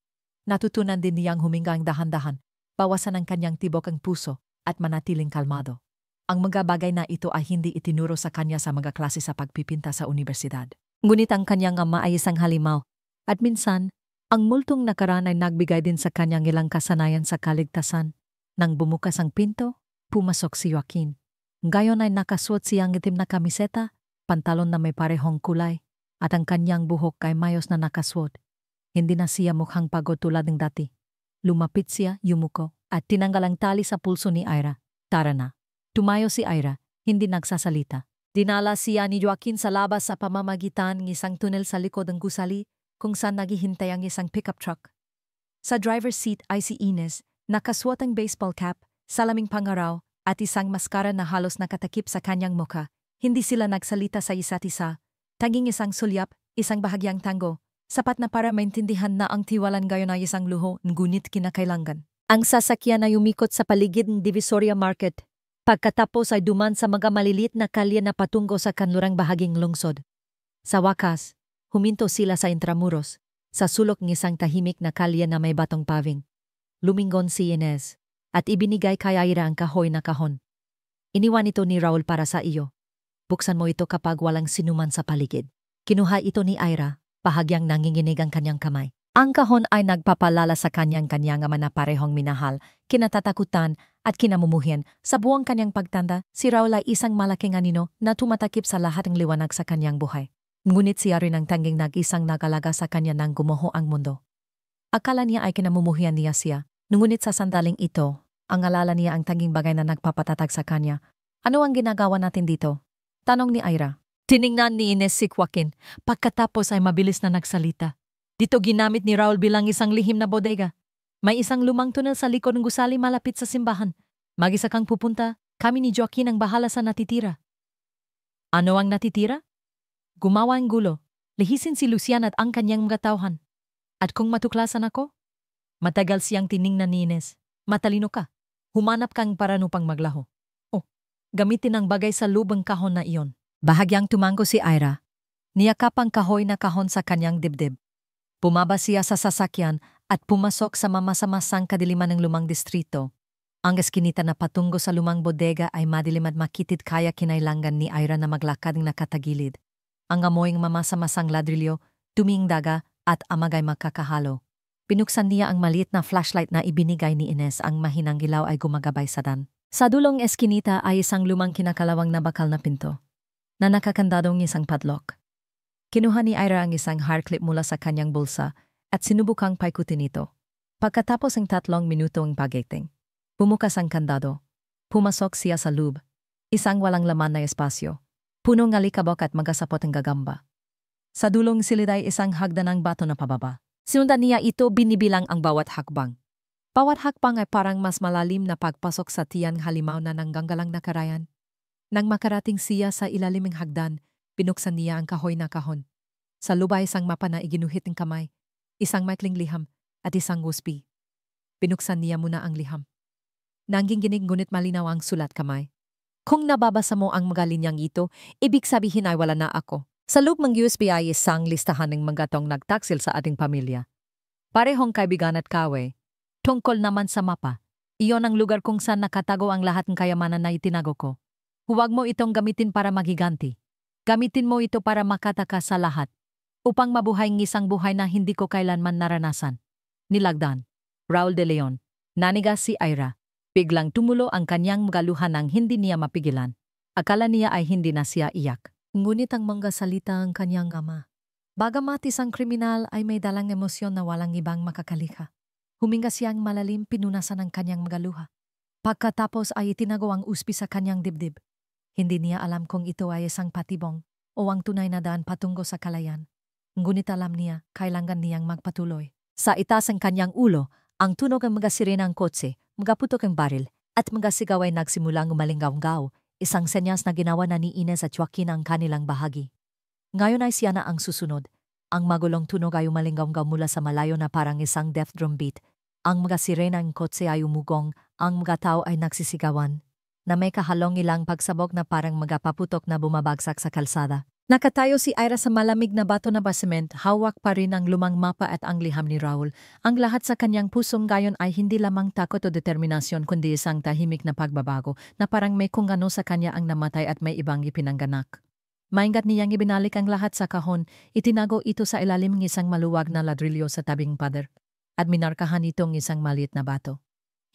Natutunan din niyang huminga ang dahan-dahan, bawasan ang kanyang tibok ang puso, at manatiling kalmado. Ang mga bagay na ito ay hindi itinuro sa kanya sa mga klase sa pagpipinta sa universidad. Ngunit ang kanyang ama ay isang halimaw. At minsan, ang multong nakaraan ay nagbigay din sa kanyang ilang kasanayan sa kaligtasan. Nang bumukas ang pinto, pumasok si Joaquin. Gayon ay nakasuot siyang itim na kamiseta, pantalon na may parehong kulay, at ang kanyang buhok ay mayos na nakasuot. Hindi na siya mukhang pagod tulad ng dati. Lumapit siya, yumuko, at tinanggal ang tali sa pulso ni Ira. Tara na. Tumayo si Ira, hindi nagsasalita. Dinala siya ni Joaquin sa labas sa pamamagitan ng isang tunnel sa likod ng gusali kung saan naghihintay ang isang pickup truck. Sa driver's seat ay si Inez, nakasuot ang baseball cap, salaming pangaraw, at isang maskara na halos nakatakip sa kanyang mukha. Hindi sila nagsalita sa isa't isa. Tanging isang sulyap, isang bahagyang tango, sapat na para maintindihan na ang tiwalan gayon ay isang luho, ngunit kinakailangan. Ang sasakyan ay umikot sa paligid ng Divisoria Market. Pagkatapos ay duman sa mga maliliit na kalye na patungo sa kanlurang bahaging lungsod. Sa wakas, huminto sila sa Intramuros, sa sulok ng isang tahimik na kalye na may batong paving. Lumingon si Inez, at ibinigay kay Ira ang kahoy na kahon. Iniwan ito ni Raul para sa iyo. Buksan mo ito kapag walang sinuman sa paligid. Kinuha ito ni Ira, bahagyang nanginginig ang kanyang kamay. Ang kahon ay nagpapalala sa kanyang ama na parehong minahal, kinatatakutan at kinamumuhian. Sa buong kanyang pagtanda, si Raul ay isang malaking anino na tumatakip sa lahat ng liwanag sa kanyang buhay. Ngunit siya rin ang tanging nag-isang nagalaga sa kanya nang gumuho ang mundo. Akala niya ay kinamumuhian niya siya, ngunit sa sandaling ito, ang alala niya ang tanging bagay na nagpapatatag sa kanya. Ano ang ginagawa natin dito? Tanong ni Ira. Tiningnan ni Inez si Joaquin, pagkatapos ay mabilis na nagsalita. Dito ginamit ni Raul bilang isang lihim na bodega. May isang lumang tunel sa likod ng gusali malapit sa simbahan. Mag-isa kang pupunta, kami ni Joaquin ang bahala sa natitira. Ano ang natitira? Gumawa ang gulo, lihisin si Lucian at ang kanyang mga tauhan. At kung matuklasan ako? Matagal siyang tiningnan ni Inez. Matalino ka. Humanap kang paraan upang maglaho. Oh, gamitin ang bagay sa lubang kahon na iyon. Bahagyang tumango si Ira. Niyakap ang kahoy na kahon sa kanyang dibdib. Bumaba siya sa sasakyan at pumasok sa mamasamasang kadiliman ng lumang distrito. Ang eskinita na patungo sa lumang bodega ay madilim at makitid kaya kinailangan ni Ira na maglakad ng nakatagilid. Ang amoying mamasamasang ladrilyo, tuming daga at amagay magkakahalo. Pinuksan niya ang maliit na flashlight na ibinigay ni Inez, ang mahinang ilaw ay gumagabay sa dan. Sa dulong eskinita ay isang lumang kinakalawang na bakal na pinto na nakakandadong isang padlock. Kinuha ni Ira ang isang hair clip mula sa kanyang bulsa at sinubukang paikutin ito. Pagkatapos ng 3 minutong pag-acting, bumukas ang kandado. Pumasok siya sa loob, isang walang laman na espasyo, punong alikabok at magasapot ang gagamba. Sa dulong silid ay isang hagdanang bato na pababa. Sinundan niya ito, binibilang ang bawat hakbang. Bawat hakbang ay parang mas malalim na pagpasok sa tiyang halimaw na nangganggalang na karayan. Nang makarating siya sa ilalim ng hagdan, binuksan niya ang kahoy na kahon. Sa loob ay isang mapa na iginuhit ng kamay, isang maikling liham, at isang USB. Binuksan niya muna ang liham. Nangginginig ngunit malinaw ang sulat kamay. Kung nababasa mo ang mga linyang ito, ibig sabihin ay wala na ako. Sa loob ng USB ay isang listahan ng mga tong nagtaksil sa ating pamilya. Parehong kaibigan at kawe. Tungkol naman sa mapa, iyon ang lugar kung saan nakatago ang lahat ng kayamanan na itinago ko. Huwag mo itong gamitin para magiganti. Gamitin mo ito para makataka sa lahat. Upang mabuhay ng isang buhay na hindi ko kailanman naranasan. Nilagdan. Raul de Leon. Nanigas si Ira. Biglang tumulo ang kanyang magaluhan nang hindi niya mapigilan. Akala niya ay hindi na siya iyak. Ngunit ang mga salita ang kanyang ama. Bagamat isang kriminal ay may dalang emosyon na walang ibang makakalikha. Huminga siyang malalim, pinunasan ang kanyang magaluha. Pagkatapos ay itinago ang uspi sa kanyang dibdib. Hindi niya alam kung ito ay isang patibong o ang tunay na daan patungo sa kalayan. Ngunit alam niya, kailangan niyang magpatuloy. Sa itaas ng kanyang ulo, ang tunog ng mga sirena ng kotse, mga putok ng baril, at mga sigaw ay nagsimulang umalinggaw-ngaw, isang senyas na ginawa na ni Inez at Joaquin ang kanilang bahagi. Ngayon ay siya na ang susunod. Ang magulong tunog ay umalinggaw-ngaw mula sa malayo na parang isang death drum beat. Ang mga sirena ng kotse ay umugong, ang mga tao ay nagsisigawan, na may kahalong ilang pagsabog na parang mga paputok na bumabagsak sa kalsada. Nakatayo si Ira sa malamig na bato na basement, hawak pa rin ang lumang mapa at ang liham ni Raul. Ang lahat sa kanyang pusong gayon ay hindi lamang takot o determinasyon kundi isang tahimik na pagbabago na parang may kung ano sa kanya ang namatay at may ibang ipinangganak. Maingat niyang ibinalik ang lahat sa kahon, itinago ito sa ilalim ng isang maluwag na ladrilyo sa tabing pader at minarkahan itong isang maliit na bato.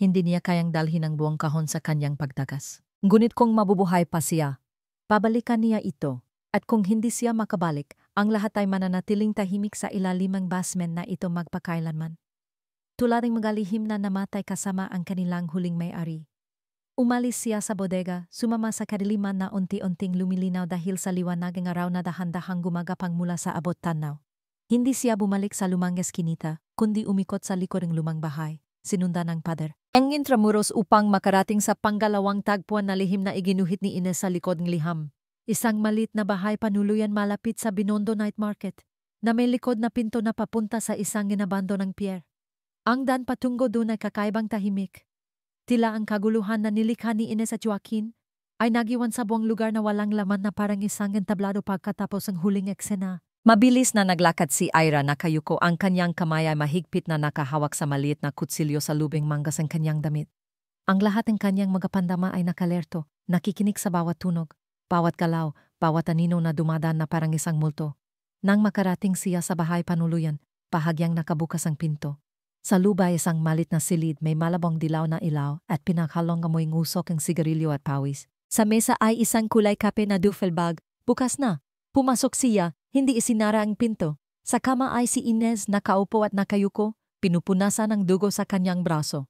Hindi niya kayang dalhin ang buong kahon sa kanyang pagtakas. Ngunit kung mabubuhay pa siya, pabalikan niya ito. At kung hindi siya makabalik, ang lahat ay mananatiling tahimik sa ilalim ng basement na ito magpakailanman. Tulad ng mga lihim na namatay kasama ang kanilang huling may-ari. Umalis siya sa bodega, sumama sa kadiliman na unti-unting lumilinaw dahil sa liwanag ng araw na dahan-dahang gumagapang mula sa abot tanaw. Hindi siya bumalik sa lumang eskinita, kundi umikot sa likod ng lumang bahay, sinundan ng pader. Ang intramuros upang makarating sa panggalawang tagpuan na lihim na iginuhit ni Inez sa likod ng liham. Isang malit na bahay panuluyan malapit sa Binondo Night Market, na may likod na pinto na papunta sa isang ginabando ng pier. Ang daan patungo doon ay kakaibang tahimik. Tila ang kaguluhan na nilikha ni Inez at Joaquin ay nagiwan sa buong lugar na walang laman na parang isang entablado pagkatapos ng huling eksena. Mabilis na naglakad si Ira na kayuko, ang kanyang kamay ay mahigpit na nakahawak sa maliit na kutsilyo sa lubing manggas ang kanyang damit. Ang lahat ng kanyang mga pandama ay nakalerto, nakikinig sa bawat tunog. Bawat galaw, bawat anino na dumadaan na parang isang multo. Nang makarating siya sa bahay panuluyan, bahagyang nakabukas ang pinto. Sa lubay isang malit na silid, may malabong dilaw na ilaw at pinakhalong amoy ngusok ang sigarilyo at pawis. Sa mesa ay isang kulay kape na duffel bag, bukas na. Pumasok siya, hindi isinara ang pinto. Sa kama ay si Inez nakaupo at nakayuko, pinupunasan ng dugo sa kanyang braso.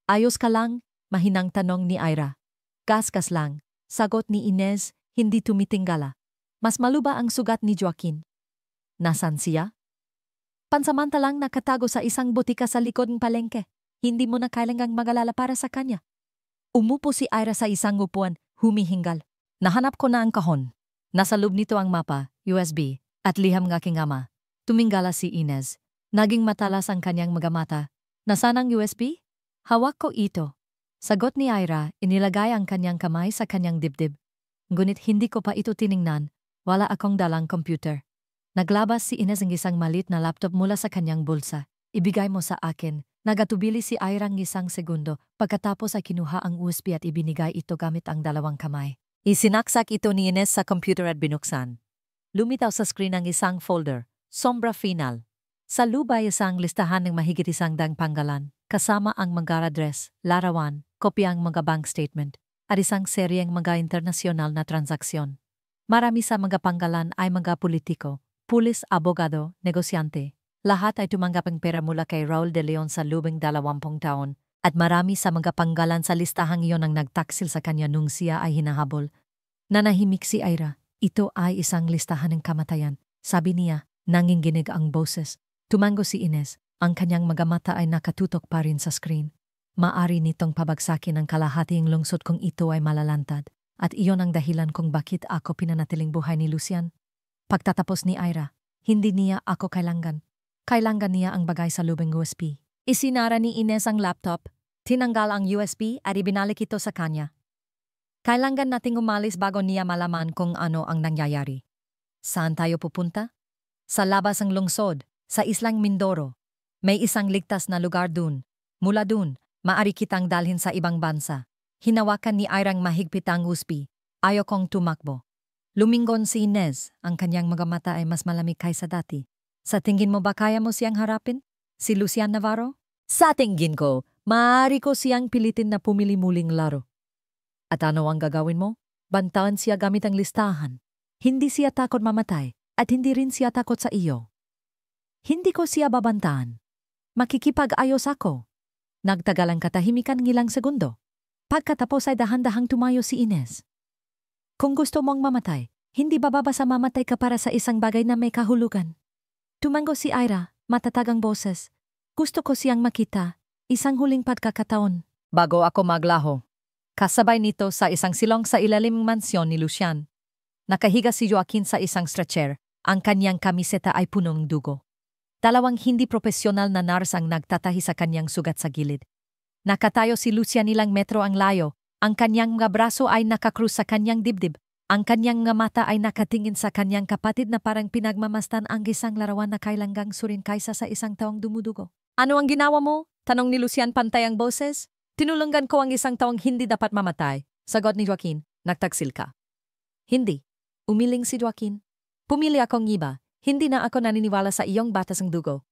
Ayos ka lang? Mahinang tanong ni Ira. Gasgas lang. Sagot ni Inez, hindi tumitinggala. Mas maluba ang sugat ni Joaquin. Nasaan siya? Pansamantalang nakatago sa isang butika sa likod ng palengke. Hindi mo na kailangang mag-alala para sa kanya. Umupo si Ira sa isang upuan, humihingal. Nahanap ko na ang kahon. Nasa loob nito ang mapa, USB, at liham ng aking ama. Tuminggala si Inez. Naging matalas ang kanyang mga mata. Nasaan ang USB? Hawak ko ito. Sagot ni Ira, inilagay ang kanyang kamay sa kanyang dibdib. Ngunit hindi ko pa ito tiningnan, wala akong dalang computer. Naglabas si Inez ng isang malit na laptop mula sa kanyang bulsa. Ibigay mo sa akin. Nagatubili si Ira ng isang segundo, pagkatapos ay kinuha ang USB at ibinigay ito gamit ang dalawang kamay. Isinaksak ito ni Inez sa computer at binuksan. Lumitaw sa screen ang isang folder, Sombra Final. Sa lubay isang listahan ng mahigit 100 panggalan, kasama ang mga address, larawan, kopya ang mga bank statement, at isang seryeng mga internasyonal na transaksyon. Marami sa mga panggalan ay mga politiko, pulis, abogado, negosyante. Lahat ay tumanggap ng pera mula kay Raul de Leon sa lubing 20 taon, at marami sa mga panggalan sa listahang iyon ang nagtaksil sa kanya nung siya ay hinahabol. Nanahimik si Ira. Ito ay isang listahan ng kamatayan. Sabi niya, nanginginig ang boses. Tumango si Inez. Ang kanyang mga mata ay nakatutok pa rin sa screen. Maari nitong pabagsakin ang kalahating lungsod kung ito ay malalantad. At iyon ang dahilan kung bakit ako pinanatiling buhay ni Lucian. Pagtatapos ni Ira, hindi niya ako kailangan. Kailangan niya ang bagay sa lubing USB. Isinara ni Ines ang laptop, tinanggal ang USB at ibinalik ito sa kanya. Kailangan nating umalis bago niya malaman kung ano ang nangyayari. Saan tayo pupunta? Sa labas ng lungsod, sa Islang Mindoro. May isang ligtas na lugar dun. Mula dun, maari kitang dalhin sa ibang bansa. Hinawakan ni Airang mahigpit ang USB. Ayaw kong tumakbo. Lumingon si Inez, ang kanyang mga mata ay mas malamig kaysa dati. Sa tingin mo ba kaya mo siyang harapin? Si Lucian Navarro? Sa tingin ko, maaari ko siyang pilitin na pumili muling laro. At ano ang gagawin mo? Bantaan siya gamit ang listahan. Hindi siya takot mamatay at hindi rin siya takot sa iyo. Hindi ko siya babantaan. Makikipag-ayos ako. Nagtagal ang katahimikan ng ilang segundo. Pagkatapos ay dahan-dahang tumayo si Ines. Kung gusto mong mamatay, hindi bababa sa mamatay ka para sa isang bagay na may kahulugan. Tumango si Ira, matatagang boses. Gusto ko siyang makita, isang huling pagkakataon. Bago ako maglaho. Kasabay nito sa isang silong sa ilalim ng mansyon ni Lucian. Nakahiga si Joaquin sa isang stretcher, ang kanyang kamiseta ay punong dugo. Dalawang hindi profesional na nurse ang nagtatahi sa kanyang sugat sa gilid. Nakatayo si Lucian ilang metro ang layo, ang kanyang mga braso ay nakakrus sa kanyang dibdib, ang kanyang mga mata ay nakatingin sa kanyang kapatid na parang pinagmamastan ang isang larawan na kailangang surin kaysa sa isang taong dumudugo. Ano ang ginawa mo? Tanong ni Lucian pantay ang boses. Tinulungan ko ang isang taong hindi dapat mamatay. Sagot ni Joaquin, nagtaksil ka. Hindi. Umiling si Joaquin. Pumili akong iba. Hindi na ako naniniwala sa iyong batas ng dugo.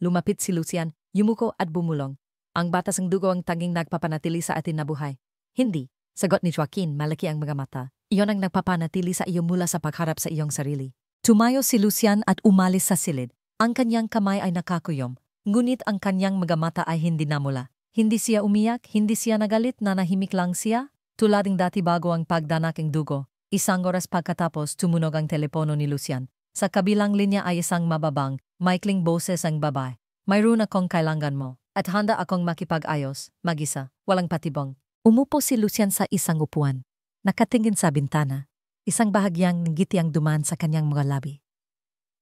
Lumapit si Lucian, yumuko at bumulong. Ang batas ng dugo ang tanging nagpapanatili sa atin na buhay. Hindi. Sagot ni Joaquin, malaki ang mga mata. Iyon ang nagpapanatili sa iyo mula sa pagharap sa iyong sarili. Tumayo si Lucian at umalis sa silid. Ang kanyang kamay ay nakakuyom. Ngunit ang kanyang mga mata ay hindi namula. Hindi siya umiyak, hindi siya nagalit, nanahimik lang siya, tulad ng dati bago ang pagdanak ng dugo. Isang oras pagkatapos tumunog ang telepono ni Lucian. Sa kabilang linya ay isang mababang, maikling boses ang babae. Mayroon akong kailangan mo, at handa akong makipag-ayos, mag-isa, walang patibong. Umupo si Lucian sa isang upuan. Nakatingin sa bintana. Isang bahagyang ngiti ang dumaan sa kanyang mga labi.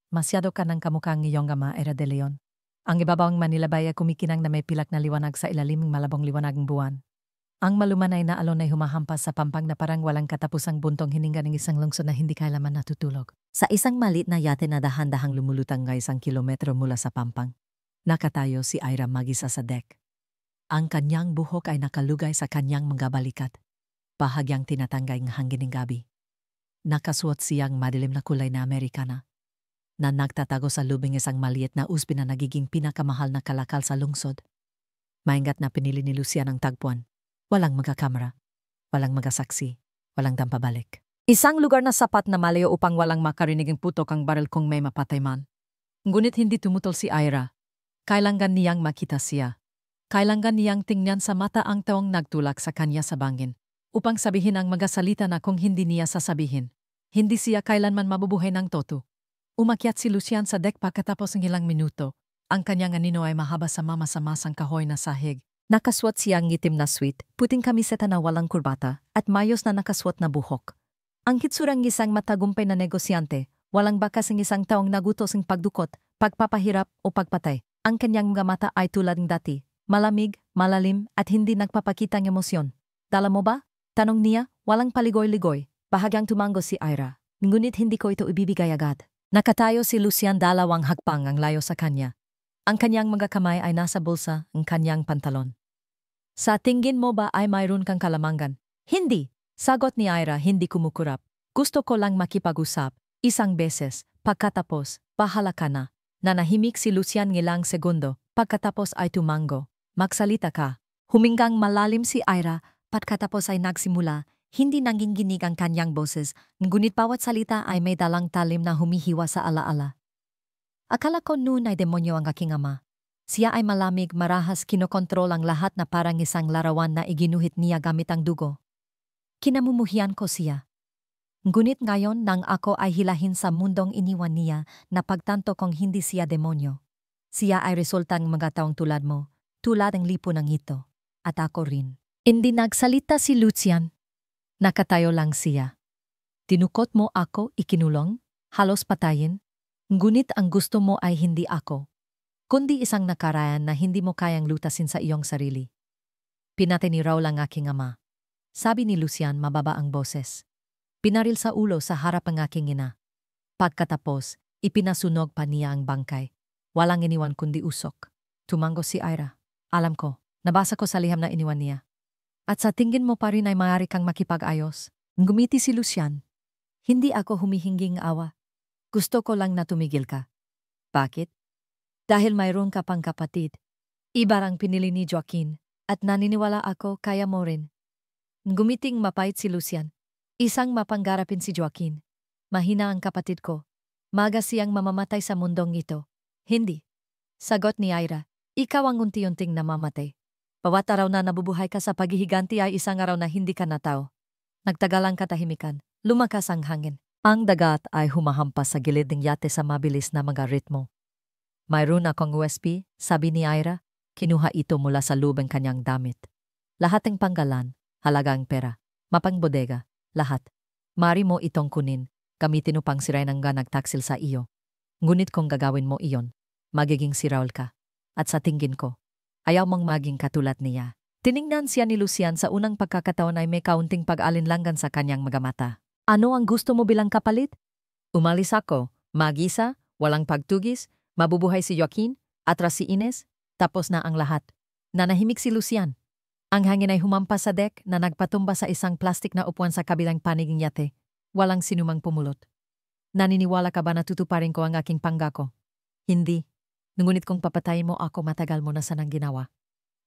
Masyado ka ng kamukhang iyong ama, Era de Leon. Ang ibabawang Manila Bay ay kumikinang na may pilak na liwanag sa ilalim ng malabong liwanag ng buwan. Ang malumanay na alon ay humahampas sa pampang na parang walang katapusang buntong hininga ng isang lungsod na hindi kailaman natutulog. Sa isang maliit na yate na dahan-dahang lumulutang ng 1 kilometro mula sa pampang, nakatayo si Ira mag-isa sa deck. Ang kanyang buhok ay nakalugay sa kanyang mga balikat, bahagyang tinatangay ng hangin ng gabi. Nakasuot siyang madilim na kulay na Amerikana, na nagtatago sa lubing isang maliit na USB na nagiging pinakamahal na kalakal sa lungsod. Maingat na pinili ni Lucian ang tagpuan. Walang mga kamera, walang mga saksi, walang dampabalik. Isang lugar na sapat na malayo upang walang makarinig ang putok ang baril kung may mapatay man. Ngunit hindi tumutol si Ira. Kailangan niyang makita siya. Kailangan niyang tingnan sa mata ang taong nagtulak sa kanya sa bangin, upang sabihin ang mga salita na kung hindi niya sasabihin, hindi siya kailanman mabubuhay ng toto. Umakyat si Lucian sa deck pagkatapos ng ilang minuto. Ang kanyang anino ay mahaba sa mamasamasang kahoy na sahig. Nakaswat siyang itim na suit, puting kamiseta na walang kurbata, at mayos na nakaswat na buhok. Ang hitsurang isang matagumpay na negosyante, walang bakas ng isang taong nagutos ng pagdukot, pagpapahirap o pagpatay. Ang kanyang mga mata ay tulad ng dati, malamig, malalim at hindi nagpapakita ng emosyon. Dala mo ba? Tanong niya, walang paligoy-ligoy. Bahagyang tumango si Ira. Ngunit hindi ko ito ibibigay agad. Nakatayo si Lucian dalawang hakbang ang layo sa kanya. Ang kanyang mga kamay ay nasa bulsa ng kanyang pantalon. Sa tingin mo ba ay mayroon kang kalamangan? Hindi. Sagot ni Ira hindi kumukurap. Gusto ko lang makipag-usap. Isang beses. Pagkatapos, bahala ka na. Nanahimik si Lucian ngilang segundo. Pagkatapos ay tumango. Magsalita ka. Huminggang malalim si Ira. Pagkatapos ay nagsimula. Hindi nanginginig ang kanyang boses, ngunit bawat salita ay may dalang talim na humihiwa sa alaala. Akala ko noon ay demonyo ang aking ama. Siya ay malamig, marahas, kinokontrol ang lahat na parang isang larawan na iginuhit niya gamit ang dugo. Kinamumuhian ko siya. Ngunit ngayon nang ako ay hilahin sa mundong iniwan niya, napagtanto kong hindi siya demonyo. Siya ay resultang mga taong tulad mo, tulad ng lipunang ito, at ako rin. Hindi nagsalita si Lucian. Nakatayo lang siya. Tinukot mo ako ikinulong, halos patayin, ngunit ang gusto mo ay hindi ako. kundi isang nakaraan na hindi mo kayang lutasin sa iyong sarili. Pinatay ni Raul ang aking ama. Sabi ni Lucian mababa ang boses. Pinaril sa ulo sa harap ang aking ina. Pagkatapos, ipinasunog pa niya ang bangkay. Walang iniwan kundi usok. Tumango si Ira. Alam ko, nabasa ko sa liham na iniwan niya. At sa tingin mo pa rin ay maaari kang makipag-ayos? Ngumiti si Lucian. Hindi ako humihinging awa. Gusto ko lang na tumigil ka. Bakit? Dahil mayroon ka pang kapatid. Ibarang pinili ni Joaquin. At naniniwala ako kaya mo rin. Gumiting mapait si Lucian. Isang mapanggarapin si Joaquin. Mahina ang kapatid ko. Maga siyang mamamatay sa mundong ito. Hindi. Sagot ni Ira. Ikaw ang unti-unting namamatay. Bawat araw na nabubuhay ka sa paghihiganti ay isang araw na hindi ka na tao. Nagtagal ang katahimikan. Lumakas ang hangin. Ang dagat ay humahampas sa gilid ng yate sa mabilis na mga ritmo. Mayroon akong USP, sabi ni Ira. Kinuha ito mula sa loob ng kanyang damit. Lahat ng panggalan, halagang pera, mapang bodega, lahat. Mari mo itong kunin, gamitin upang sirain ang nagtaksil sa iyo. Ngunit kung gagawin mo iyon, magiging si Raul ka. At sa tingin ko, ayaw mong maging katulad niya. Tiningnan siya ni Lucian sa unang pagkakataon ay may kaunting pag-alinlangan sa kanyang mga mata. Ano ang gusto mo bilang kapalit? Umalis ako, mag-isa, walang pagtugis, mabubuhay si Joaquin, atras si Ines. Tapos na ang lahat. Nanahimik si Lucian. Ang hangin ay humampas sa deck na nagpatumba sa isang plastik na upuan sa kabilang panig ng yate. Walang sinumang pumulot. Naniniwala ka ba na tutuparin ko ang aking pangako? Hindi. Ngunit kung papatayin mo ako matagal mo na sanang ginawa.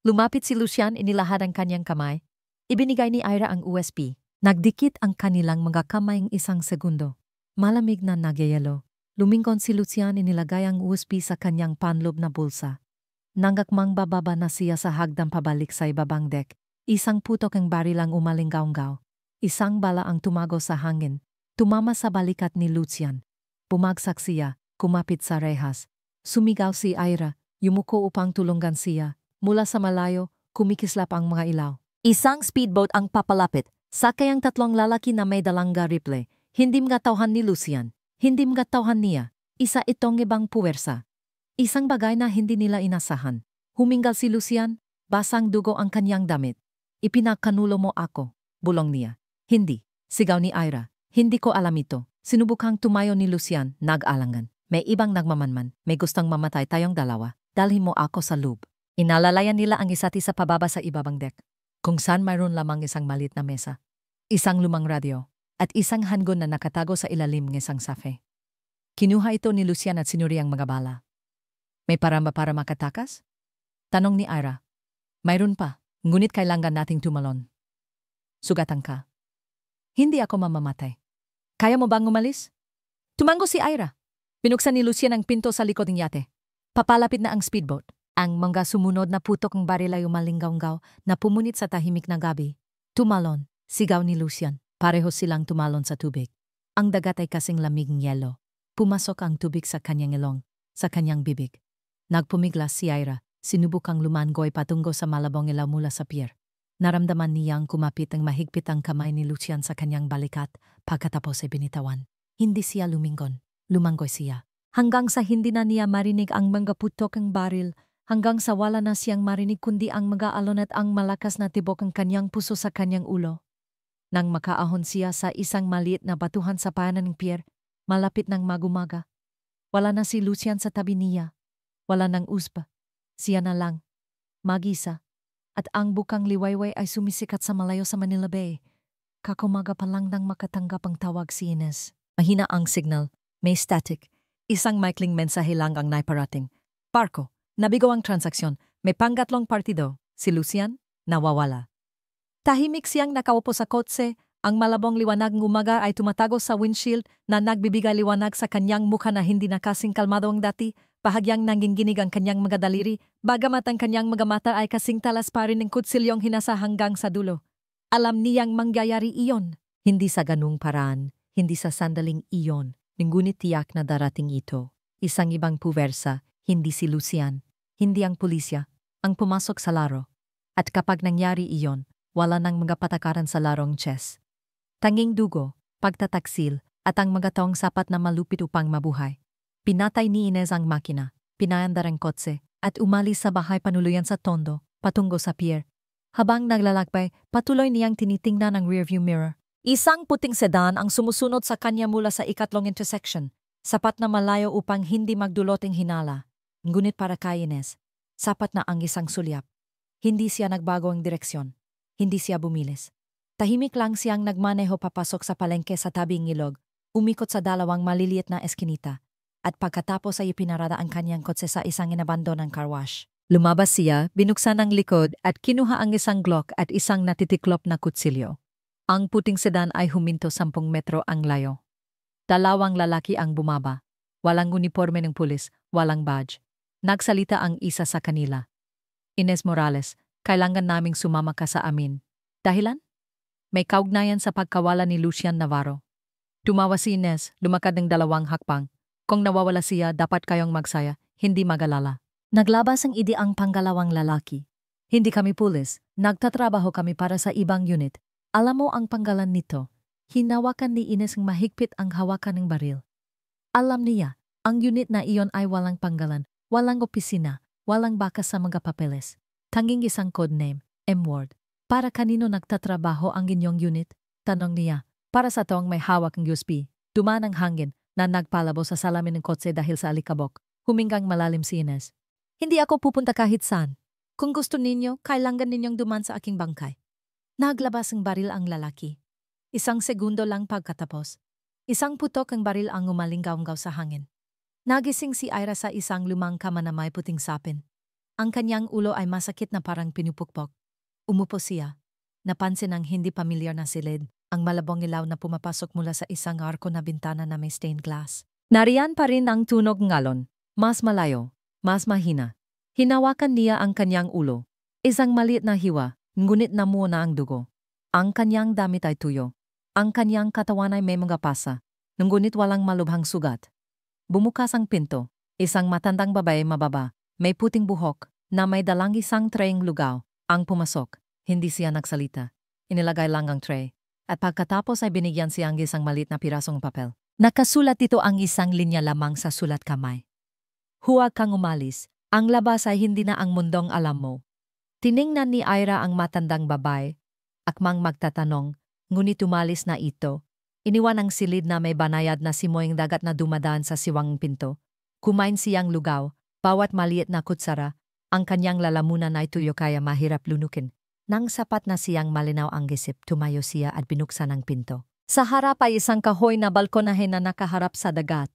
Lumapit si Lucian, inilahad ang kanyang kamay. Ibinigay ni Ira ang USP. Nagdikit ang kanilang mga kamay ng isang segundo. Malamig na nagyayelo. Lumingon si Lucian, inilagay ang USP sa kanyang panloob na bulsa. Nanggakmang bababa na siya sa hagdan pabalik sa ibabang deck. Isang putok ang baril ang umalinggaw-ngaw. Isang bala ang tumago sa hangin. Tumama sa balikat ni Lucian. Bumagsak siya, kumapit sa rehas. Sumigaw si Ira, yumuko upang tulungan siya. Mula sa malayo, kumikislap ang mga ilaw. Isang speedboat ang papalapit. Sakay ang tatlong lalaki na may dalang rifle. Hindi magatawhan ni Lucian. Hindi magatawhan niya. Isa itong ibang puwersa. Isang bagay na hindi nila inasahan. Humingal si Lucian, basang dugo ang kanyang damit. Ipinakanulo mo ako, bulong niya. Hindi, sigaw ni Ira. Hindi ko alam ito. Sinubukang tumayo ni Lucian, nag-alangan. May ibang nagmamanman, may gustong mamatay tayong dalawa. Dalhin mo ako sa loob. Inalalayan nila ang isa't isa pababa sa ibabang deck. Kung saan mayroon lamang isang maliit na mesa, isang lumang radyo, at isang handgun na nakatago sa ilalim ng isang safe. Kinuha ito ni Lucian at sinuri ang mga bala. May paramba para makatakas? Tanong ni Ira. Mayroon pa, ngunit kailangan nating tumalon. Sugatan ka. Hindi ako mamamatay. Kaya mo bang umalis? Tumango si Ira. Binuksan ni Lucian ang pinto sa likod ng yate. Papalapit na ang speedboat. Ang mga sumunod na putok ng baril ay umalinggaw-ngaw na pumunit sa tahimik na gabi. Tumalon, sigaw ni Lucian. Pareho silang tumalon sa tubig. Ang dagat ay kasing lamig ng yelo. Pumasok ang tubig sa kanyang ilong, sa kanyang bibig. Nagpumiglas si Ira, sinubukang lumangoy patungo sa malabong ilaw mula sa pier. Naramdaman niyang kumapit ang mahigpit ang kamay ni Lucian sa kanyang balikat, pagkatapos ay binitawan. Hindi siya lumingon, lumangoy siya. Hanggang sa hindi na niya marinig ang mga putok ng baril, hanggang sa wala na siyang marinig kundi ang mga alon at ang malakas na tibok ng kanyang puso sa kanyang ulo. Nang makaahon siya sa isang maliit na batuhan sa paanan ng pier, malapit ng magumaga. Wala na si Lucian sa tabi niya. Wala nang uspa. Siya na lang. Mag-isa. At ang bukang liwayway ay sumisikat sa malayo sa Manila Bay. Kakumaga pa lang nang makatanggap ang tawag si Ines. Mahina ang signal. May static. Isang maikling mensahe lang ang naiparating. Parko, nabigo ang transaksyon. May panggatlong partido. Si Lucian, nawawala. Tahimik siyang nakaupo sa kotse. Ang malabong liwanag ng umaga ay tumatago sa windshield na nagbibigay liwanag sa kanyang mukha na hindi na kasing kalmado ang dati. Bahagyang nanginginig ang kanyang mga daliri, bagamat ang kanyang mga mata ay kasing talas pa rin ng kutsilyong hinasa hanggang sa dulo. Alam niyang mangyayari iyon. Hindi sa ganung paraan, hindi sa sandaling iyon, ngunit tiyak na darating ito. Isang ibang puwersa, hindi si Lucian, hindi ang pulisya, ang pumasok sa laro. At kapag nangyari iyon, wala nang mga patakaran sa larong chess. Tanging dugo, pagtataksil, at ang mga taong sapat na malupit upang mabuhay. Pinatay ni Ines ang makina. pinayandar ang kotse, at umalis sa bahay panuluyan sa Tondo, patungo sa pier. Habang naglalakbay, patuloy niyang tinitingnan ang rearview mirror. Isang puting sedan ang sumusunod sa kanya mula sa ikatlong intersection, sapat na malayo upang hindi magdulot ang hinala. Ngunit para kay Ines, sapat na ang isang sulyap. Hindi siya nagbago ang direksyon. Hindi siya bumilis. Tahimik lang siyang nagmaneho papasok sa palengke sa tabing ilog, umikot sa dalawang maliliit na eskinita, at pagkatapos ay ipinarada ang kanyang kotse sa isang inabandonang car wash. Lumabas siya, binuksan ang likod at kinuha ang isang Glock at isang natitiklop na kutsilyo. Ang puting sedan ay huminto 10 metro ang layo. Dalawang lalaki ang bumaba. Walang uniforme ng pulis, walang badge. Nagsalita ang isa sa kanila. Ines Morales, kailangan naming sumama ka sa amin. Dahilan? May kaugnayan sa pagkawala ni Lucian Navarro. Tumawa si Ines, lumakad ng 2 hakbang. Kung nawawala siya, dapat kayong magsaya, hindi magalala. Naglabas ang ideang panggalawang lalaki. Hindi kami pulis, nagtatrabaho kami para sa ibang unit. Alam mo ang panggalan nito. Hinawakan ni Ines ng mahigpit ang hawakan ng baril. Alam niya, ang unit na iyon ay walang panggalan, walang opisina, walang bakas sa mga papeles. Tanging isang codename, M-word. Para kanino nagtatrabaho ang inyong unit? Tanong niya. Para sa taong may hawak ng USB. Dumaan ang hangin na nagpalabo sa salamin ng kotse dahil sa alikabok. Huminggang malalim si Ines. Hindi ako pupunta kahit saan. Kung gusto ninyo, kailangan ninyong duman sa aking bangkay. Naglabas ng baril ang lalaki. Isang segundo lang pagkatapos. Isang putok ang baril ang umalinggaw-ngaw sa hangin. Nagising si Ira sa isang lumang kama na may puting sapin. Ang kanyang ulo ay masakit na parang pinupukpok. Umupo siya. Napansin ang hindi pamilyar na silid, ang malabong ilaw na pumapasok mula sa isang arko na bintana na may stained glass. Nariyan pa rin ang tunog ng alon. Mas malayo, mas mahina. Hinawakan niya ang kanyang ulo. Isang maliit na hiwa, ngunit namuo na ang dugo. Ang kanyang damit ay tuyo. Ang kanyang katawan ay may mga pasa, ngunit walang malubhang sugat. Bumukas ang pinto. Isang matandang babae mababa, may puting buhok, na may dalang isang trayeng lugaw, ang pumasok. Hindi siya nagsalita. Inilagay lang ang tray. At pagkatapos ay binigyan siya ng isang maliit na pirasong papel. Nakasulat ito ang isang linya lamang sa sulat kamay. Huwag kang umalis. Ang labas ay hindi na ang mundong alam mo. Tiningnan ni Ira ang matandang babae. Akmang magtatanong, ngunit umalis na ito. Iniwan ang silid na may banayad na simoying dagat na dumadaan sa siwang pinto. Kumain siyang lugaw, bawat maliit na kutsara, ang kanyang lalamunan ay tuyo kaya mahirap lunukin. Nang sapat na siyang malinaw ang isip, tumayo siya at binuksan ang pinto. Sa harap ay isang kahoy na balkonahe na nakaharap sa dagat.